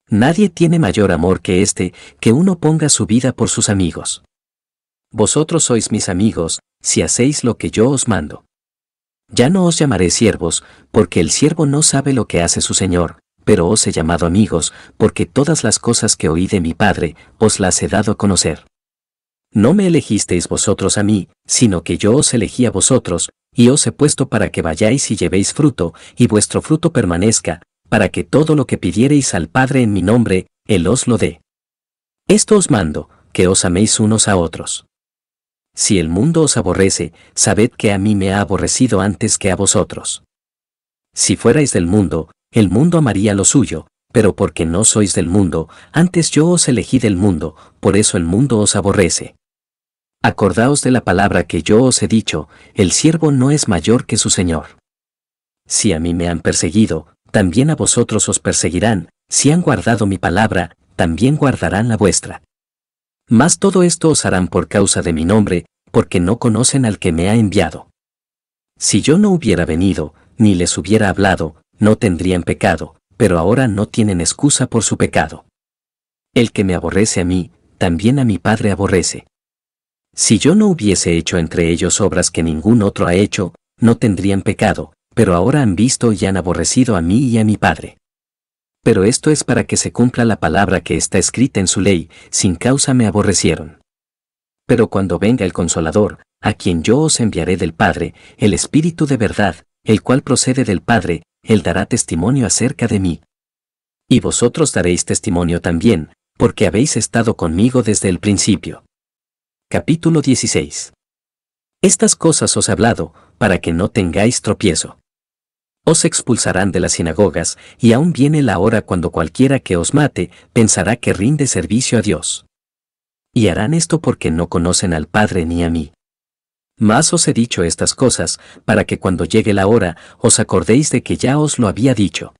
Nadie tiene mayor amor que este, que uno ponga su vida por sus amigos. Vosotros sois mis amigos, si hacéis lo que yo os mando. Ya no os llamaré siervos, porque el siervo no sabe lo que hace su señor, pero os he llamado amigos, porque todas las cosas que oí de mi Padre, os las he dado a conocer. No me elegisteis vosotros a mí, sino que yo os elegí a vosotros, y os he puesto para que vayáis y llevéis fruto, y vuestro fruto permanezca, para que todo lo que pidiereis al Padre en mi nombre, Él os lo dé. Esto os mando, que os améis unos a otros. Si el mundo os aborrece, sabed que a mí me ha aborrecido antes que a vosotros. Si fuerais del mundo, el mundo amaría lo suyo, pero porque no sois del mundo, antes yo os elegí del mundo, por eso el mundo os aborrece. Acordaos de la palabra que yo os he dicho, el siervo no es mayor que su señor. Si a mí me han perseguido, también a vosotros os perseguirán, si han guardado mi palabra, también guardarán la vuestra. Mas todo esto os harán por causa de mi nombre, porque no conocen al que me ha enviado. Si yo no hubiera venido, ni les hubiera hablado, no tendrían pecado, pero ahora no tienen excusa por su pecado. El que me aborrece a mí, también a mi Padre aborrece. Si yo no hubiese hecho entre ellos obras que ningún otro ha hecho, no tendrían pecado, pero ahora han visto y han aborrecido a mí y a mi Padre. Pero esto es para que se cumpla la palabra que está escrita en su ley, sin causa me aborrecieron. Pero cuando venga el Consolador, a quien yo os enviaré del Padre, el Espíritu de verdad, el cual procede del Padre, él dará testimonio acerca de mí. Y vosotros daréis testimonio también, porque habéis estado conmigo desde el principio. Capítulo 16. Estas cosas os he hablado, para que no tengáis tropiezo. Os expulsarán de las sinagogas, y aún viene la hora cuando cualquiera que os mate, pensará que rinde servicio a Dios. Y harán esto porque no conocen al Padre ni a mí. Mas os he dicho estas cosas, para que cuando llegue la hora, os acordéis de que ya os lo había dicho.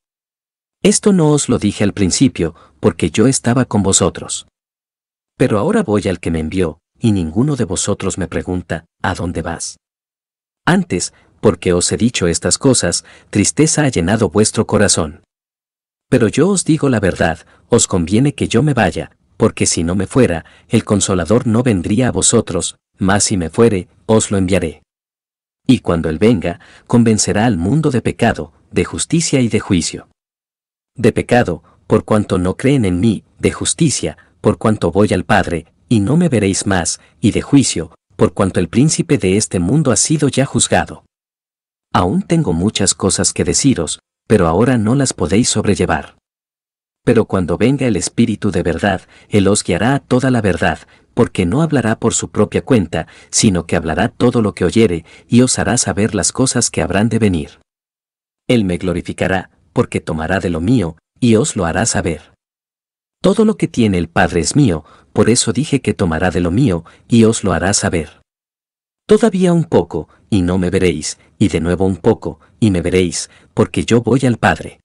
Esto no os lo dije al principio, porque yo estaba con vosotros. Pero ahora voy al que me envió, y ninguno de vosotros me pregunta, ¿a dónde vas? Antes, porque os he dicho estas cosas, tristeza ha llenado vuestro corazón. Pero yo os digo la verdad, os conviene que yo me vaya, porque si no me fuera, el Consolador no vendría a vosotros, mas si me fuere, os lo enviaré. Y cuando Él venga, convencerá al mundo de pecado, de justicia y de juicio. De pecado, por cuanto no creen en mí, de justicia, por cuanto voy al Padre, y no me veréis más, y de juicio, por cuanto el príncipe de este mundo ha sido ya juzgado. Aún tengo muchas cosas que deciros, pero ahora no las podéis sobrellevar. Pero cuando venga el Espíritu de verdad, Él os guiará a toda la verdad, porque no hablará por su propia cuenta, sino que hablará todo lo que oyere, y os hará saber las cosas que habrán de venir. Él me glorificará, porque tomará de lo mío, y os lo hará saber. Todo lo que tiene el Padre es mío, por eso dije que tomará de lo mío, y os lo hará saber. Todavía un poco, y no me veréis, y de nuevo un poco, y me veréis, porque yo voy al Padre.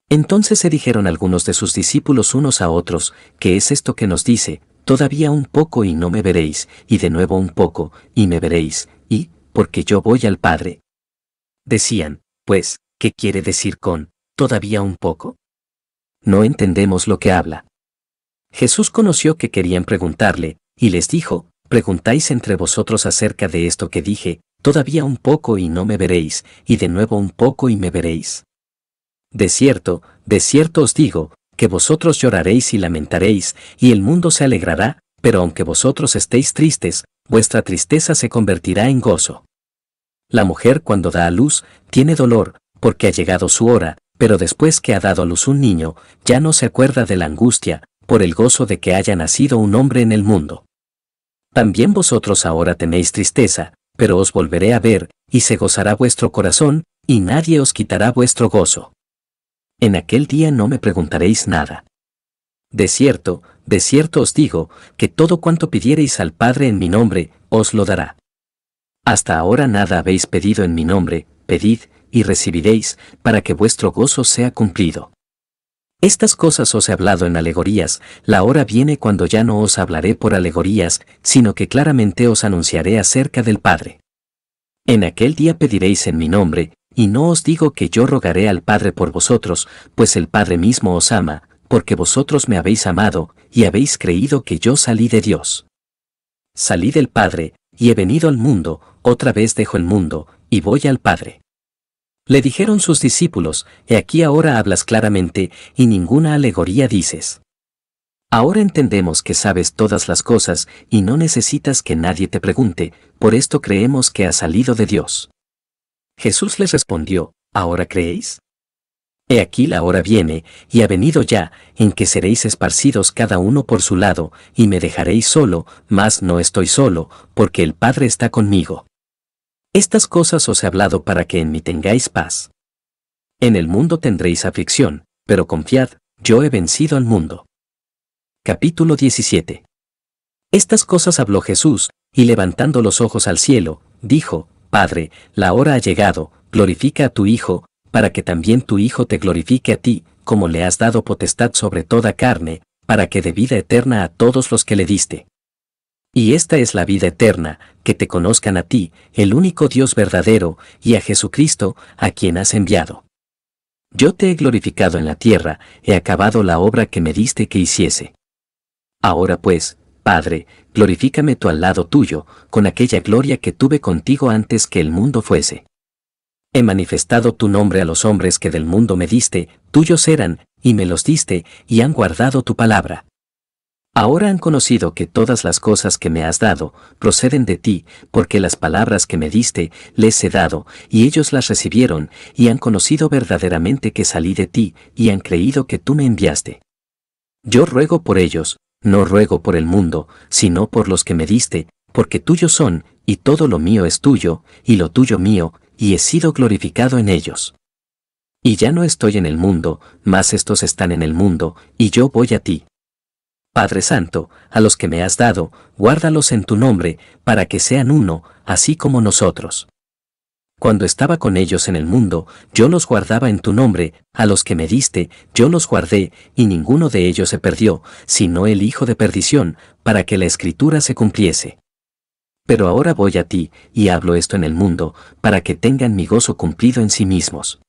Entonces se dijeron algunos de sus discípulos unos a otros, ¿qué es esto que nos dice? Todavía un poco y no me veréis, y de nuevo un poco, y me veréis, y, porque yo voy al Padre. Decían, pues, ¿qué quiere decir con, todavía un poco? No entendemos lo que habla. Jesús conoció que querían preguntarle, y les dijo, preguntáis entre vosotros acerca de esto que dije, todavía un poco y no me veréis, y de nuevo un poco y me veréis. De cierto os digo, que vosotros lloraréis y lamentaréis, y el mundo se alegrará, pero aunque vosotros estéis tristes, vuestra tristeza se convertirá en gozo. La mujer cuando da a luz, tiene dolor, porque ha llegado su hora, pero después que ha dado a luz un niño, ya no se acuerda de la angustia, por el gozo de que haya nacido un hombre en el mundo. También vosotros ahora tenéis tristeza, pero os volveré a ver, y se gozará vuestro corazón, y nadie os quitará vuestro gozo. En aquel día no me preguntaréis nada. De cierto os digo, que todo cuanto pidiereis al Padre en mi nombre, os lo dará. Hasta ahora nada habéis pedido en mi nombre, pedid, y recibiréis, para que vuestro gozo sea cumplido. Estas cosas os he hablado en alegorías, la hora viene cuando ya no os hablaré por alegorías, sino que claramente os anunciaré acerca del Padre. En aquel día pediréis en mi nombre, y no os digo que yo rogaré al Padre por vosotros, pues el Padre mismo os ama, porque vosotros me habéis amado, y habéis creído que yo salí de Dios. Salí del Padre, y he venido al mundo, otra vez dejo el mundo, y voy al Padre. Le dijeron sus discípulos, he aquí ahora hablas claramente, y ninguna alegoría dices. Ahora entendemos que sabes todas las cosas, y no necesitas que nadie te pregunte, por esto creemos que has salido de Dios. Jesús les respondió, ¿ahora creéis? He aquí la hora viene, y ha venido ya, en que seréis esparcidos cada uno por su lado, y me dejaréis solo, mas no estoy solo, porque el Padre está conmigo. Estas cosas os he hablado para que en mí tengáis paz. En el mundo tendréis aflicción, pero confiad, yo he vencido al mundo. Capítulo 17. Estas cosas habló Jesús, y levantando los ojos al cielo, dijo, Padre, la hora ha llegado, glorifica a tu Hijo, para que también tu Hijo te glorifique a ti, como le has dado potestad sobre toda carne, para que dé vida eterna a todos los que le diste. Y esta es la vida eterna, que te conozcan a ti, el único Dios verdadero, y a Jesucristo, a quien has enviado. Yo te he glorificado en la tierra, he acabado la obra que me diste que hiciese. Ahora pues, Padre, glorifícame tú al lado tuyo, con aquella gloria que tuve contigo antes que el mundo fuese. He manifestado tu nombre a los hombres que del mundo me diste, tuyos eran, y me los diste, y han guardado tu palabra. Ahora han conocido que todas las cosas que me has dado, proceden de ti, porque las palabras que me diste, les he dado, y ellos las recibieron, y han conocido verdaderamente que salí de ti, y han creído que tú me enviaste. Yo ruego por ellos, no ruego por el mundo, sino por los que me diste, porque tuyos son, y todo lo mío es tuyo, y lo tuyo mío, y he sido glorificado en ellos. Y ya no estoy en el mundo, mas estos están en el mundo, y yo voy a ti. Padre Santo, a los que me has dado, guárdalos en tu nombre, para que sean uno, así como nosotros. Cuando estaba con ellos en el mundo, yo los guardaba en tu nombre, a los que me diste, yo los guardé, y ninguno de ellos se perdió, sino el hijo de perdición, para que la escritura se cumpliese. Pero ahora voy a ti, y hablo esto en el mundo, para que tengan mi gozo cumplido en sí mismos.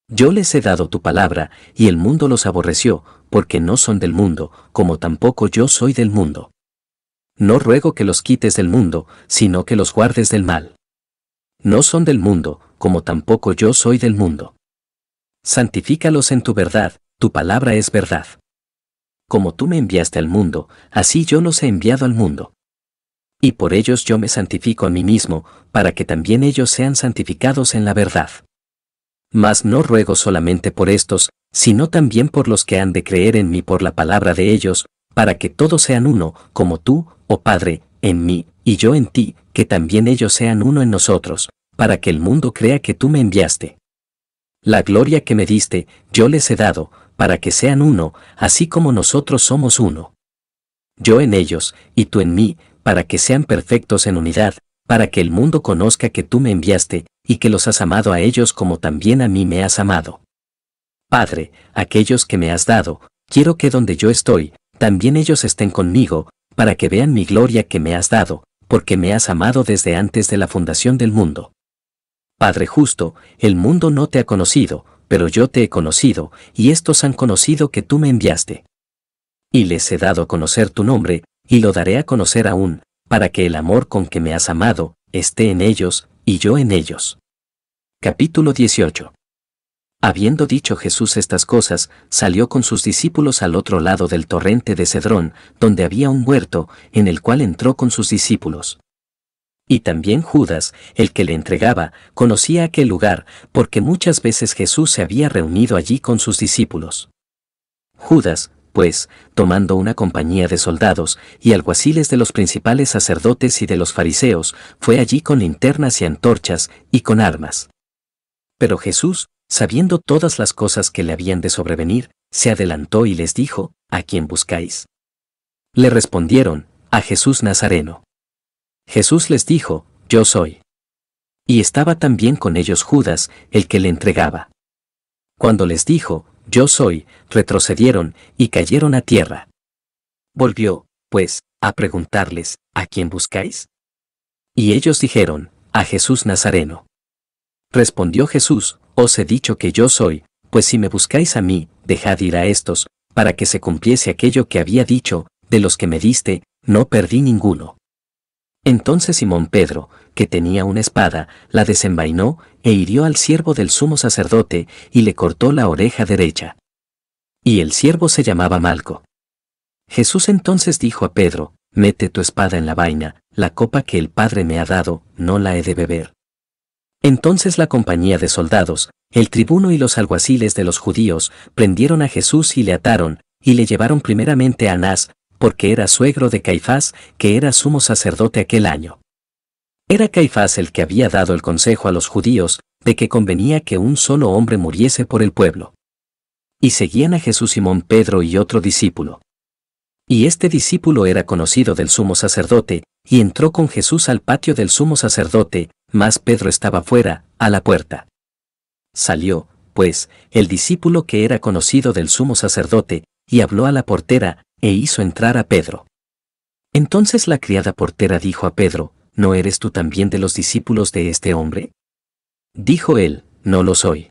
Yo les he dado tu palabra, y el mundo los aborreció, porque no son del mundo, como tampoco yo soy del mundo. No ruego que los quites del mundo, sino que los guardes del mal. No son del mundo, como tampoco yo soy del mundo. Santifícalos en tu verdad, tu palabra es verdad. Como tú me enviaste al mundo, así yo los he enviado al mundo. Y por ellos yo me santifico a mí mismo, para que también ellos sean santificados en la verdad. Mas no ruego solamente por estos, sino también por los que han de creer en mí por la palabra de ellos, para que todos sean uno, como tú, oh Padre, en mí, y yo en ti, que también ellos sean uno en nosotros, para que el mundo crea que tú me enviaste. La gloria que me diste, yo les he dado, para que sean uno, así como nosotros somos uno. Yo en ellos, y tú en mí, para que sean perfectos en unidad, para que el mundo conozca que tú me enviaste, y que los has amado a ellos como también a mí me has amado. Padre, aquellos que me has dado, quiero que donde yo estoy, también ellos estén conmigo, para que vean mi gloria que me has dado, porque me has amado desde antes de la fundación del mundo. Padre justo, el mundo no te ha conocido, pero yo te he conocido, y estos han conocido que tú me enviaste. Y les he dado a conocer tu nombre, y lo daré a conocer aún, para que el amor con que me has amado, esté en ellos, y yo en ellos. Capítulo 18. Habiendo dicho Jesús estas cosas, salió con sus discípulos al otro lado del torrente de Cedrón, donde había un huerto, en el cual entró con sus discípulos. Y también Judas, el que le entregaba, conocía aquel lugar, porque muchas veces Jesús se había reunido allí con sus discípulos. Judas, pues, tomando una compañía de soldados y alguaciles de los principales sacerdotes y de los fariseos, fue allí con linternas y antorchas, y con armas. Pero Jesús, sabiendo todas las cosas que le habían de sobrevenir, se adelantó y les dijo, ¿a quién buscáis? Le respondieron, a Jesús Nazareno. Jesús les dijo, yo soy. Y estaba también con ellos Judas, el que le entregaba. Cuando les dijo, yo soy, retrocedieron, y cayeron a tierra. Volvió, pues, a preguntarles, ¿a quién buscáis? Y ellos dijeron, a Jesús Nazareno. Respondió Jesús, os he dicho que yo soy, pues si me buscáis a mí, dejad ir a estos, para que se cumpliese aquello que había dicho, de los que me diste, no perdí ninguno. Entonces Simón Pedro, que tenía una espada, la desenvainó, e hirió al siervo del sumo sacerdote, y le cortó la oreja derecha. Y el siervo se llamaba Malco. Jesús entonces dijo a Pedro, mete tu espada en la vaina, la copa que el Padre me ha dado, no la he de beber. Entonces la compañía de soldados, el tribuno y los alguaciles de los judíos, prendieron a Jesús y le ataron, y le llevaron primeramente a Anás, porque era suegro de Caifás, que era sumo sacerdote aquel año. Era Caifás el que había dado el consejo a los judíos, de que convenía que un solo hombre muriese por el pueblo. Y seguían a Jesús Simón Pedro y otro discípulo. Y este discípulo era conocido del sumo sacerdote, y entró con Jesús al patio del sumo sacerdote, mas Pedro estaba fuera, a la puerta. Salió, pues, el discípulo que era conocido del sumo sacerdote, y habló a la portera, e hizo entrar a Pedro. Entonces la criada portera dijo a Pedro, ¿no eres tú también de los discípulos de este hombre? Dijo él, no lo soy.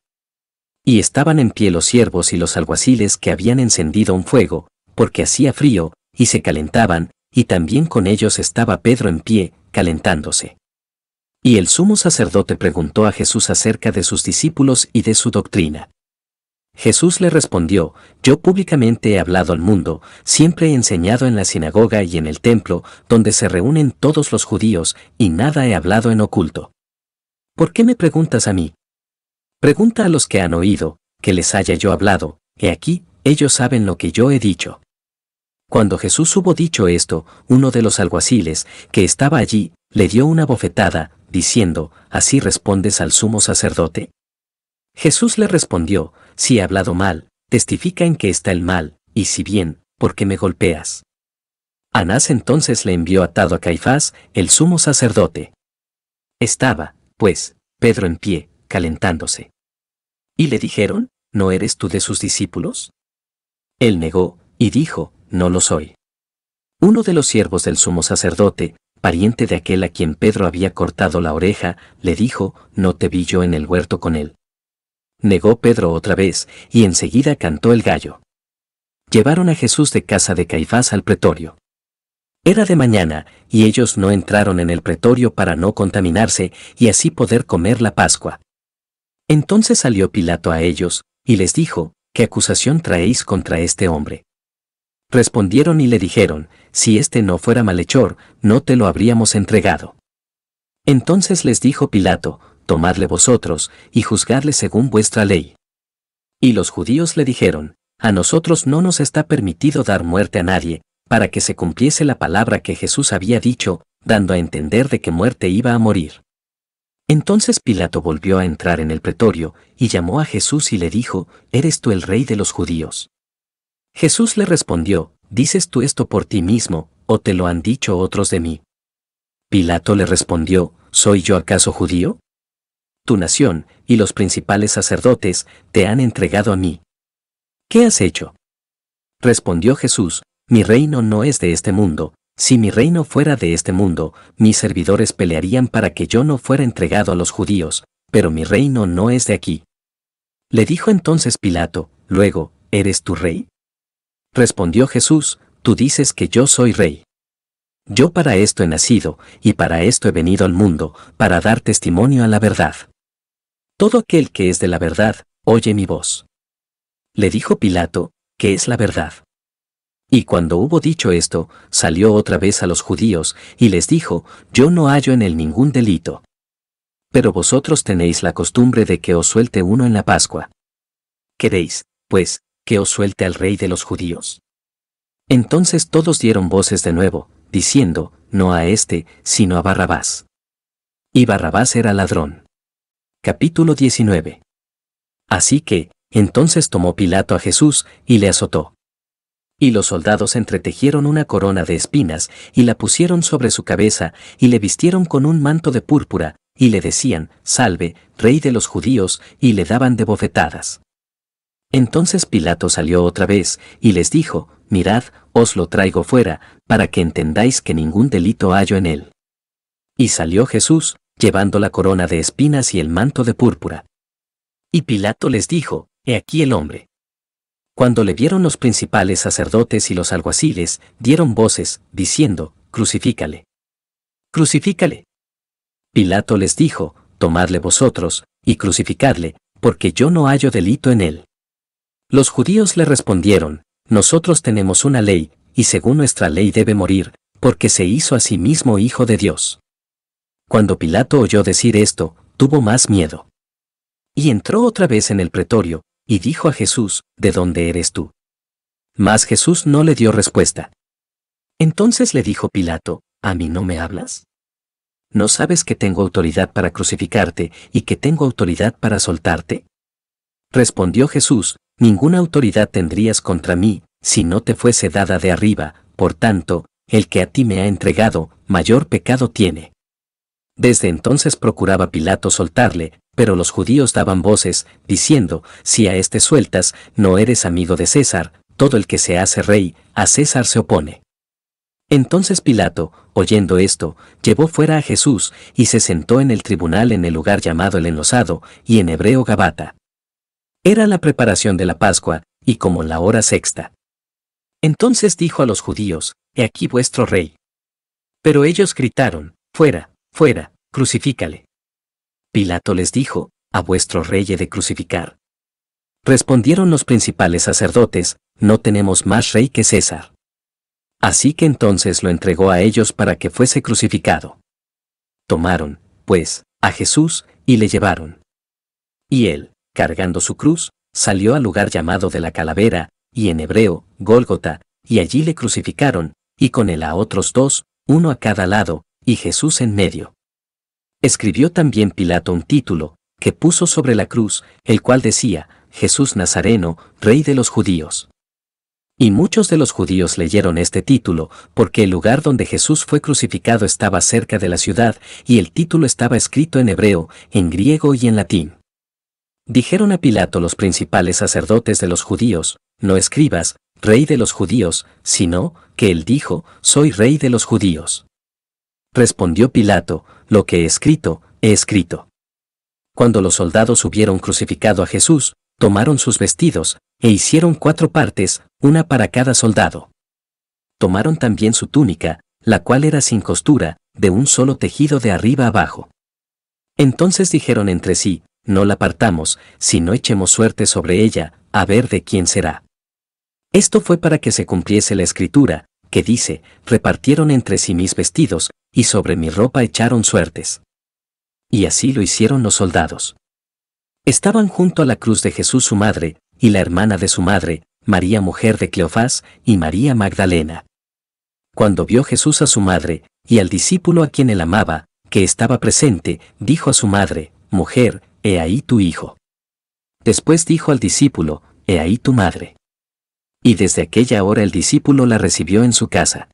Y estaban en pie los siervos y los alguaciles que habían encendido un fuego, porque hacía frío, y se calentaban, y también con ellos estaba Pedro en pie, calentándose. Y el sumo sacerdote preguntó a Jesús acerca de sus discípulos y de su doctrina. Jesús le respondió, yo públicamente he hablado al mundo, siempre he enseñado en la sinagoga y en el templo, donde se reúnen todos los judíos, y nada he hablado en oculto. ¿Por qué me preguntas a mí? Pregunta a los que han oído, que les haya yo hablado, he aquí, ellos saben lo que yo he dicho. Cuando Jesús hubo dicho esto, uno de los alguaciles, que estaba allí, le dio una bofetada, diciendo, ¿así respondes al sumo sacerdote? Jesús le respondió, si he hablado mal, testifica en que está el mal, y si bien, ¿por qué me golpeas? Anás entonces le envió atado a Caifás, el sumo sacerdote. Estaba, pues, Pedro en pie, calentándose. Y le dijeron, ¿no eres tú de sus discípulos? Él negó, y dijo, no lo soy. Uno de los siervos del sumo sacerdote, pariente de aquel a quien Pedro había cortado la oreja, le dijo, ¿no te vi yo en el huerto con él? Negó Pedro otra vez, y enseguida cantó el gallo. Llevaron a Jesús de casa de Caifás al pretorio. Era de mañana, y ellos no entraron en el pretorio para no contaminarse, y así poder comer la Pascua. Entonces salió Pilato a ellos, y les dijo, ¿qué acusación traéis contra este hombre? Respondieron y le dijeron, si este no fuera malhechor, no te lo habríamos entregado. Entonces les dijo Pilato, tomadle vosotros, y juzgadle según vuestra ley. Y los judíos le dijeron, a nosotros no nos está permitido dar muerte a nadie, para que se cumpliese la palabra que Jesús había dicho, dando a entender de qué muerte iba a morir. Entonces Pilato volvió a entrar en el pretorio, y llamó a Jesús y le dijo, ¿eres tú el rey de los judíos? Jesús le respondió, ¿dices tú esto por ti mismo, o te lo han dicho otros de mí? Pilato le respondió, ¿soy yo acaso judío? Tu nación, y los principales sacerdotes, te han entregado a mí. ¿Qué has hecho? Respondió Jesús, mi reino no es de este mundo. Si mi reino fuera de este mundo, mis servidores pelearían para que yo no fuera entregado a los judíos, pero mi reino no es de aquí. Le dijo entonces Pilato, luego, ¿eres tú rey? Respondió Jesús, tú dices que yo soy rey. Yo para esto he nacido, y para esto he venido al mundo, para dar testimonio a la verdad. Todo aquel que es de la verdad, oye mi voz. Le dijo Pilato, ¿qué es la verdad? Y cuando hubo dicho esto, salió otra vez a los judíos, y les dijo, yo no hallo en él ningún delito. Pero vosotros tenéis la costumbre de que os suelte uno en la Pascua. ¿Queréis, pues, que os suelte al rey de los judíos? Entonces todos dieron voces de nuevo, diciendo, no a este, sino a Barrabás. Y Barrabás era ladrón. Capítulo 19. Así que, entonces tomó Pilato a Jesús, y le azotó. Y los soldados entretejieron una corona de espinas, y la pusieron sobre su cabeza, y le vistieron con un manto de púrpura, y le decían, Salve, Rey de los judíos, y le daban de bofetadas. Entonces Pilato salió otra vez, y les dijo, Mirad, os lo traigo fuera, para que entendáis que ningún delito hallo en él. Y salió Jesús, llevando la corona de espinas y el manto de púrpura. Y Pilato les dijo, He aquí el hombre. Cuando le vieron los principales sacerdotes y los alguaciles, dieron voces, diciendo, Crucifícale. Crucifícale. Pilato les dijo, Tomadle vosotros, y crucificadle, porque yo no hallo delito en él. Los judíos le respondieron, Nosotros tenemos una ley, y según nuestra ley debe morir, porque se hizo a sí mismo hijo de Dios. Cuando Pilato oyó decir esto, tuvo más miedo. Y entró otra vez en el pretorio, y dijo a Jesús, ¿de dónde eres tú? Mas Jesús no le dio respuesta. Entonces le dijo Pilato, ¿a mí no me hablas? ¿No sabes que tengo autoridad para crucificarte y que tengo autoridad para soltarte? Respondió Jesús, ninguna autoridad tendrías contra mí, si no te fuese dada de arriba, por tanto, el que a ti me ha entregado, mayor pecado tiene. Desde entonces procuraba Pilato soltarle, pero los judíos daban voces, diciendo, si a este sueltas, no eres amigo de César, todo el que se hace rey, a César se opone. Entonces Pilato, oyendo esto, llevó fuera a Jesús, y se sentó en el tribunal en el lugar llamado el Enlosado, y en hebreo Gabata. Era la preparación de la Pascua, y como la hora sexta. Entonces dijo a los judíos, He aquí vuestro rey. Pero ellos gritaron, Fuera, fuera, crucifícale. Pilato les dijo, ¿a vuestro rey he de crucificar? Respondieron los principales sacerdotes, no tenemos más rey que César. Así que entonces lo entregó a ellos para que fuese crucificado. Tomaron, pues, a Jesús, y le llevaron. Y él, cargando su cruz, salió al lugar llamado de la Calavera, y en hebreo, Gólgota, y allí le crucificaron, y con él a otros dos, uno a cada lado, y Jesús en medio. Escribió también Pilato un título, que puso sobre la cruz, el cual decía, Jesús Nazareno, Rey de los Judíos. Y muchos de los judíos leyeron este título, porque el lugar donde Jesús fue crucificado estaba cerca de la ciudad, y el título estaba escrito en hebreo, en griego y en latín. Dijeron a Pilato los principales sacerdotes de los judíos: no escribas, rey de los judíos, sino, que él dijo: soy rey de los judíos. Respondió Pilato: lo que he escrito, he escrito. Cuando los soldados hubieron crucificado a Jesús, tomaron sus vestidos, e hicieron 4 partes, una para cada soldado. Tomaron también su túnica, la cual era sin costura, de un solo tejido de arriba abajo. Entonces dijeron entre sí: no la partamos, sino echemos suerte sobre ella, a ver de quién será. Esto fue para que se cumpliese la escritura, que dice: repartieron entre sí mis vestidos, y sobre mi ropa echaron suertes. Y así lo hicieron los soldados. Estaban junto a la cruz de Jesús su madre, y la hermana de su madre, María mujer de Cleofás, y María Magdalena. Cuando vio Jesús a su madre, y al discípulo a quien él amaba, que estaba presente, dijo a su madre: mujer, he ahí tu hijo. Después dijo al discípulo: he ahí tu madre. Y desde aquella hora el discípulo la recibió en su casa.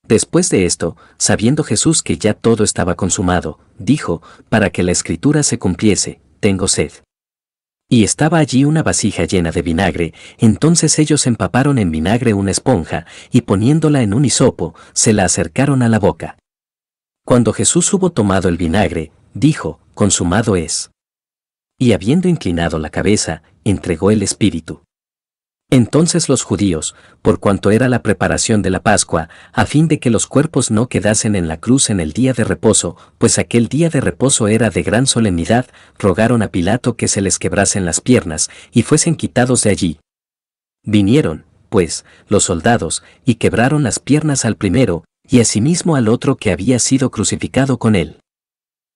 Después de esto, sabiendo Jesús que ya todo estaba consumado, dijo, para que la escritura se cumpliese: tengo sed. Y estaba allí una vasija llena de vinagre, entonces ellos empaparon en vinagre una esponja, y poniéndola en un hisopo, se la acercaron a la boca. Cuando Jesús hubo tomado el vinagre, dijo: consumado es. Y habiendo inclinado la cabeza, entregó el espíritu. Entonces los judíos, por cuanto era la preparación de la Pascua, a fin de que los cuerpos no quedasen en la cruz en el día de reposo, pues aquel día de reposo era de gran solemnidad, rogaron a Pilato que se les quebrasen las piernas, y fuesen quitados de allí. Vinieron, pues, los soldados, y quebraron las piernas al primero, y asimismo al otro que había sido crucificado con él.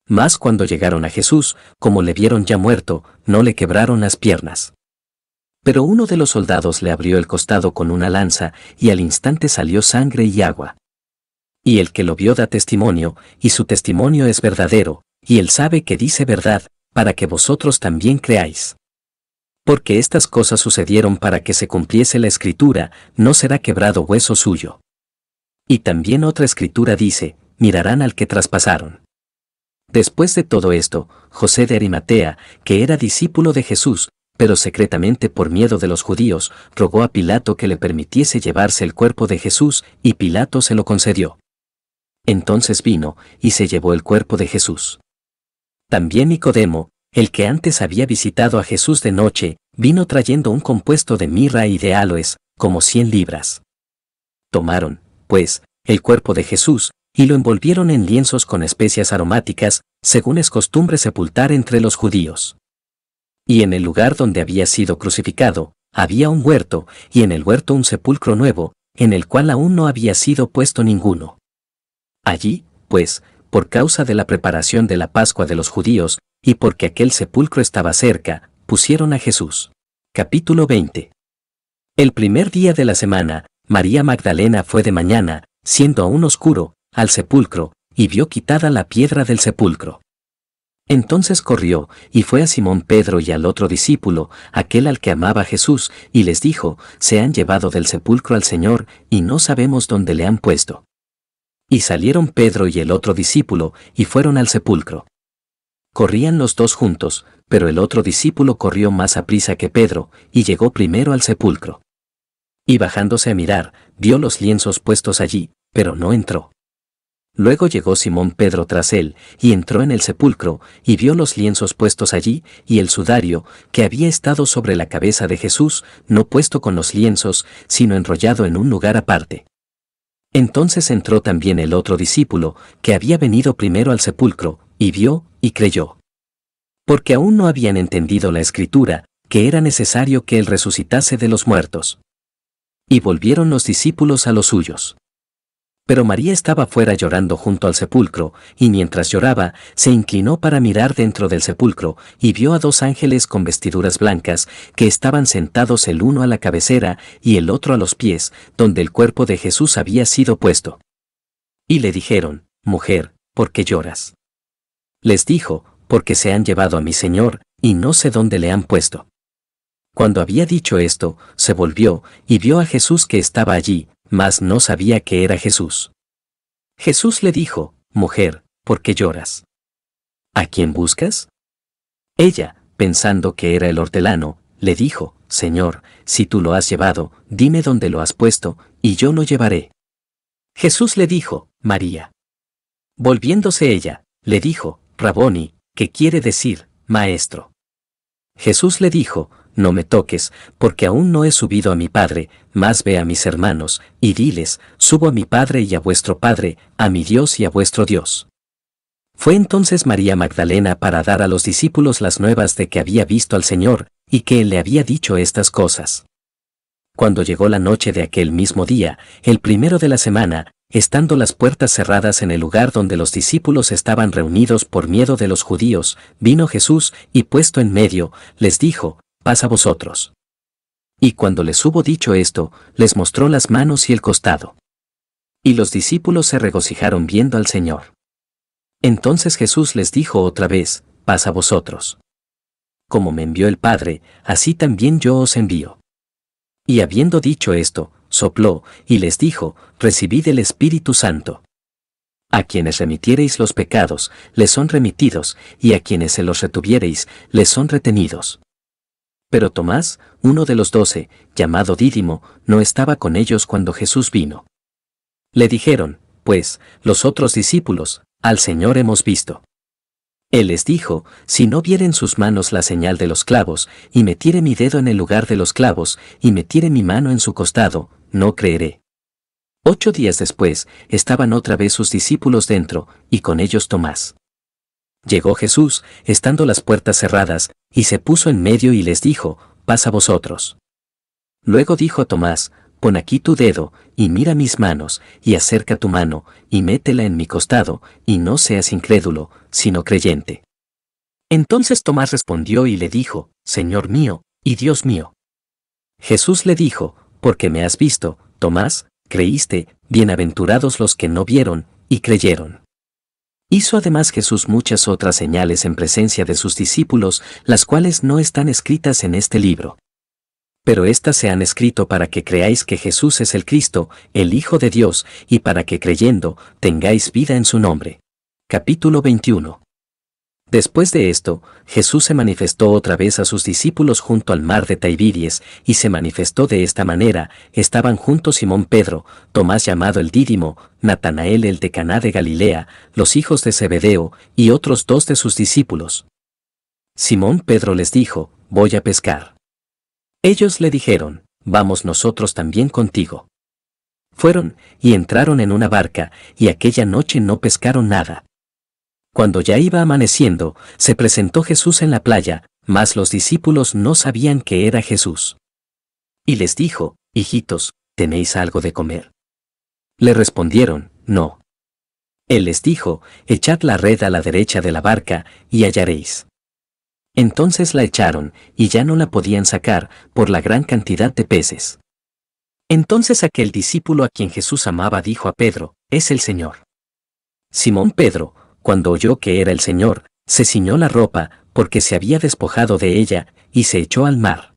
Mas cuando llegaron a Jesús, como le vieron ya muerto, no le quebraron las piernas. Pero uno de los soldados le abrió el costado con una lanza, y al instante salió sangre y agua. Y el que lo vio da testimonio, y su testimonio es verdadero, y él sabe que dice verdad, para que vosotros también creáis. Porque estas cosas sucedieron para que se cumpliese la escritura: no será quebrado hueso suyo. Y también otra escritura dice: mirarán al que traspasaron. Después de todo esto, José de Arimatea, que era discípulo de Jesús, pero secretamente por miedo de los judíos, rogó a Pilato que le permitiese llevarse el cuerpo de Jesús, y Pilato se lo concedió. Entonces vino, y se llevó el cuerpo de Jesús. También Nicodemo, el que antes había visitado a Jesús de noche, vino trayendo un compuesto de mirra y de áloes, como 100 libras. Tomaron, pues, el cuerpo de Jesús, y lo envolvieron en lienzos con especias aromáticas, según es costumbre sepultar entre los judíos. Y en el lugar donde había sido crucificado, había un huerto, y en el huerto un sepulcro nuevo, en el cual aún no había sido puesto ninguno. Allí, pues, por causa de la preparación de la Pascua de los judíos, y porque aquel sepulcro estaba cerca, pusieron a Jesús. Capítulo 20. El primer día de la semana, María Magdalena fue de mañana, siendo aún oscuro, al sepulcro, y vio quitada la piedra del sepulcro. Entonces corrió, y fue a Simón Pedro y al otro discípulo, aquel al que amaba Jesús, y les dijo: se han llevado del sepulcro al Señor, y no sabemos dónde le han puesto. Y salieron Pedro y el otro discípulo, y fueron al sepulcro. Corrían los dos juntos, pero el otro discípulo corrió más aprisa que Pedro, y llegó primero al sepulcro. Y bajándose a mirar, vio los lienzos puestos allí, pero no entró. Luego llegó Simón Pedro tras él, y entró en el sepulcro, y vio los lienzos puestos allí, y el sudario, que había estado sobre la cabeza de Jesús, no puesto con los lienzos, sino enrollado en un lugar aparte. Entonces entró también el otro discípulo, que había venido primero al sepulcro, y vio, y creyó. Porque aún no habían entendido la Escritura, que era necesario que él resucitase de los muertos. Y volvieron los discípulos a los suyos. Pero María estaba fuera llorando junto al sepulcro, y mientras lloraba, se inclinó para mirar dentro del sepulcro, y vio a 2 ángeles con vestiduras blancas, que estaban sentados el uno a la cabecera y el otro a los pies, donde el cuerpo de Jesús había sido puesto. Y le dijeron: mujer, ¿por qué lloras? Les dijo: porque se han llevado a mi Señor, y no sé dónde le han puesto. Cuando había dicho esto, se volvió, y vio a Jesús que estaba allí, mas no sabía que era Jesús. Jesús le dijo, Mujer, ¿por qué lloras? ¿A quién buscas? Ella, pensando que era el hortelano, le dijo, Señor, si tú lo has llevado, dime dónde lo has puesto, y yo lo llevaré. Jesús le dijo, María. Volviéndose ella, le dijo, Raboni, que quiere decir, Maestro. Jesús le dijo, No me toques, porque aún no he subido a mi Padre, mas ve a mis hermanos, y diles, Subo a mi Padre y a vuestro Padre, a mi Dios y a vuestro Dios. Fue entonces María Magdalena para dar a los discípulos las nuevas de que había visto al Señor, y que Él le había dicho estas cosas. Cuando llegó la noche de aquel mismo día, el primero de la semana, estando las puertas cerradas en el lugar donde los discípulos estaban reunidos por miedo de los judíos, vino Jesús, y puesto en medio, les dijo, Paz a vosotros. Y cuando les hubo dicho esto, les mostró las manos y el costado. Y los discípulos se regocijaron viendo al Señor. Entonces Jesús les dijo otra vez, Paz a vosotros. Como me envió el Padre, así también yo os envío. Y habiendo dicho esto, sopló, y les dijo, Recibid el Espíritu Santo. A quienes remitiereis los pecados, les son remitidos, y a quienes se los retuviereis, les son retenidos. Pero Tomás, uno de los 12, llamado Dídimo, no estaba con ellos cuando Jesús vino. Le dijeron, pues, los otros discípulos, Al Señor hemos visto. Él les dijo, Si no viere en sus manos la señal de los clavos, y metiere mi dedo en el lugar de los clavos, y metiere mi mano en su costado, no creeré. 8 días después, estaban otra vez sus discípulos dentro, y con ellos Tomás. Llegó Jesús, estando las puertas cerradas, y se puso en medio y les dijo, Paz a vosotros. Luego dijo a Tomás, Pon aquí tu dedo, y mira mis manos, y acerca tu mano, y métela en mi costado, y no seas incrédulo, sino creyente. Entonces Tomás respondió y le dijo, Señor mío, y Dios mío. Jesús le dijo, Porque me has visto, Tomás, creíste, bienaventurados los que no vieron, y creyeron. Hizo además Jesús muchas otras señales en presencia de sus discípulos, las cuales no están escritas en este libro. Pero éstas se han escrito para que creáis que Jesús es el Cristo, el Hijo de Dios, y para que creyendo, tengáis vida en su nombre. Capítulo 21. Después de esto, Jesús se manifestó otra vez a sus discípulos junto al mar de Tiberias, y se manifestó de esta manera, estaban juntos Simón Pedro, Tomás llamado el Dídimo, Natanael el de Caná de Galilea, los hijos de Zebedeo, y otros 2 de sus discípulos. Simón Pedro les dijo, Voy a pescar. Ellos le dijeron, Vamos nosotros también contigo. Fueron, y entraron en una barca, y aquella noche no pescaron nada. Cuando ya iba amaneciendo, se presentó Jesús en la playa, mas los discípulos no sabían que era Jesús. Y les dijo, Hijitos, ¿tenéis algo de comer? Le respondieron, No. Él les dijo, Echad la red a la derecha de la barca, y hallaréis. Entonces la echaron, y ya no la podían sacar, por la gran cantidad de peces. Entonces aquel discípulo a quien Jesús amaba dijo a Pedro, Es el Señor. Simón Pedro, cuando oyó que era el Señor, se ciñó la ropa, porque se había despojado de ella, y se echó al mar.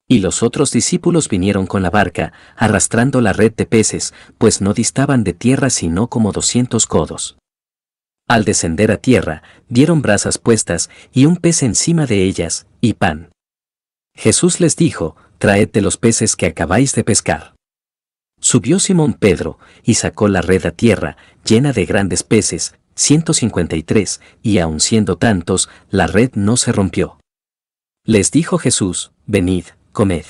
Y los otros discípulos vinieron con la barca, arrastrando la red de peces, pues no distaban de tierra sino como 200 codos. Al descender a tierra, vieron brasas puestas, y un pez encima de ellas, y pan. Jesús les dijo, Traed de los peces que acabáis de pescar. Subió Simón Pedro, y sacó la red a tierra, llena de grandes peces, 153, y aun siendo tantos, la red no se rompió. Les dijo Jesús, Venid, comed.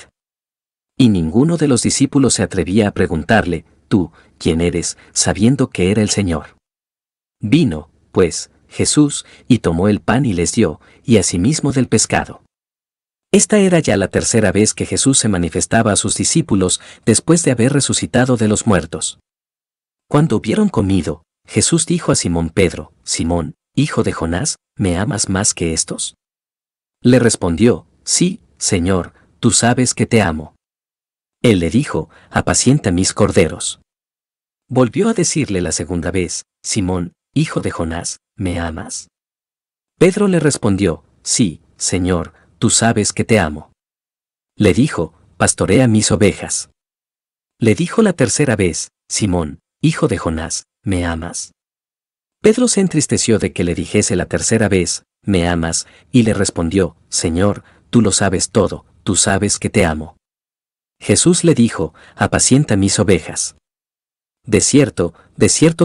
Y ninguno de los discípulos se atrevía a preguntarle, Tú, ¿quién eres?, sabiendo que era el Señor. Vino, pues, Jesús, y tomó el pan y les dio, y asimismo del pescado. Esta era ya la tercera vez que Jesús se manifestaba a sus discípulos después de haber resucitado de los muertos. Cuando hubieron comido, Jesús dijo a Simón Pedro, Simón, hijo de Jonás, ¿me amas más que estos? Le respondió, Sí, Señor, tú sabes que te amo. Él le dijo, Apacienta mis corderos. Volvió a decirle la segunda vez, Simón, hijo de Jonás, ¿me amas? Pedro le respondió, Sí, Señor, tú sabes que te amo. Le dijo, pastorea mis ovejas. Le dijo la tercera vez, Simón, hijo de Jonás, ¿me amas? Pedro se entristeció de que le dijese la tercera vez, ¿me amas? Y le respondió, Señor, tú lo sabes todo, tú sabes que te amo. Jesús le dijo, apacienta mis ovejas. De cierto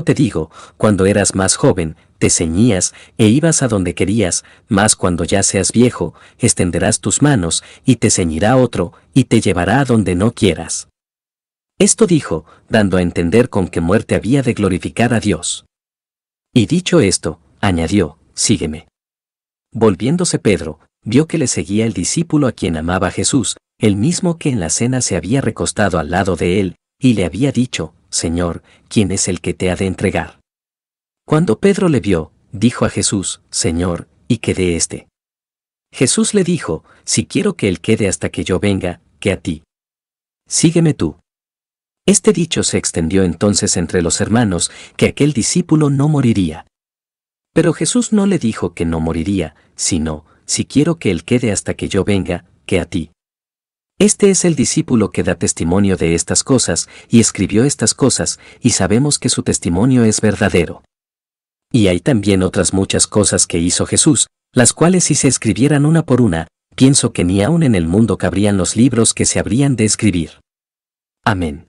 te digo, cuando eras más joven, te ceñías e ibas a donde querías, mas cuando ya seas viejo, extenderás tus manos, y te ceñirá otro, y te llevará a donde no quieras. Esto dijo, dando a entender con qué muerte había de glorificar a Dios. Y dicho esto, añadió, sígueme. Volviéndose Pedro, vio que le seguía el discípulo a quien amaba Jesús, el mismo que en la cena se había recostado al lado de él, y le había dicho, Señor, ¿quién es el que te ha de entregar? Cuando Pedro le vio, dijo a Jesús, Señor, ¿y qué de éste? Jesús le dijo, si quiero que él quede hasta que yo venga, que a ti. Sígueme tú. Este dicho se extendió entonces entre los hermanos, que aquel discípulo no moriría. Pero Jesús no le dijo que no moriría, sino, si quiero que él quede hasta que yo venga, que a ti. Este es el discípulo que da testimonio de estas cosas, y escribió estas cosas, y sabemos que su testimonio es verdadero. Y hay también otras muchas cosas que hizo Jesús, las cuales si se escribieran una por una, pienso que ni aun en el mundo cabrían los libros que se habrían de escribir. Amén.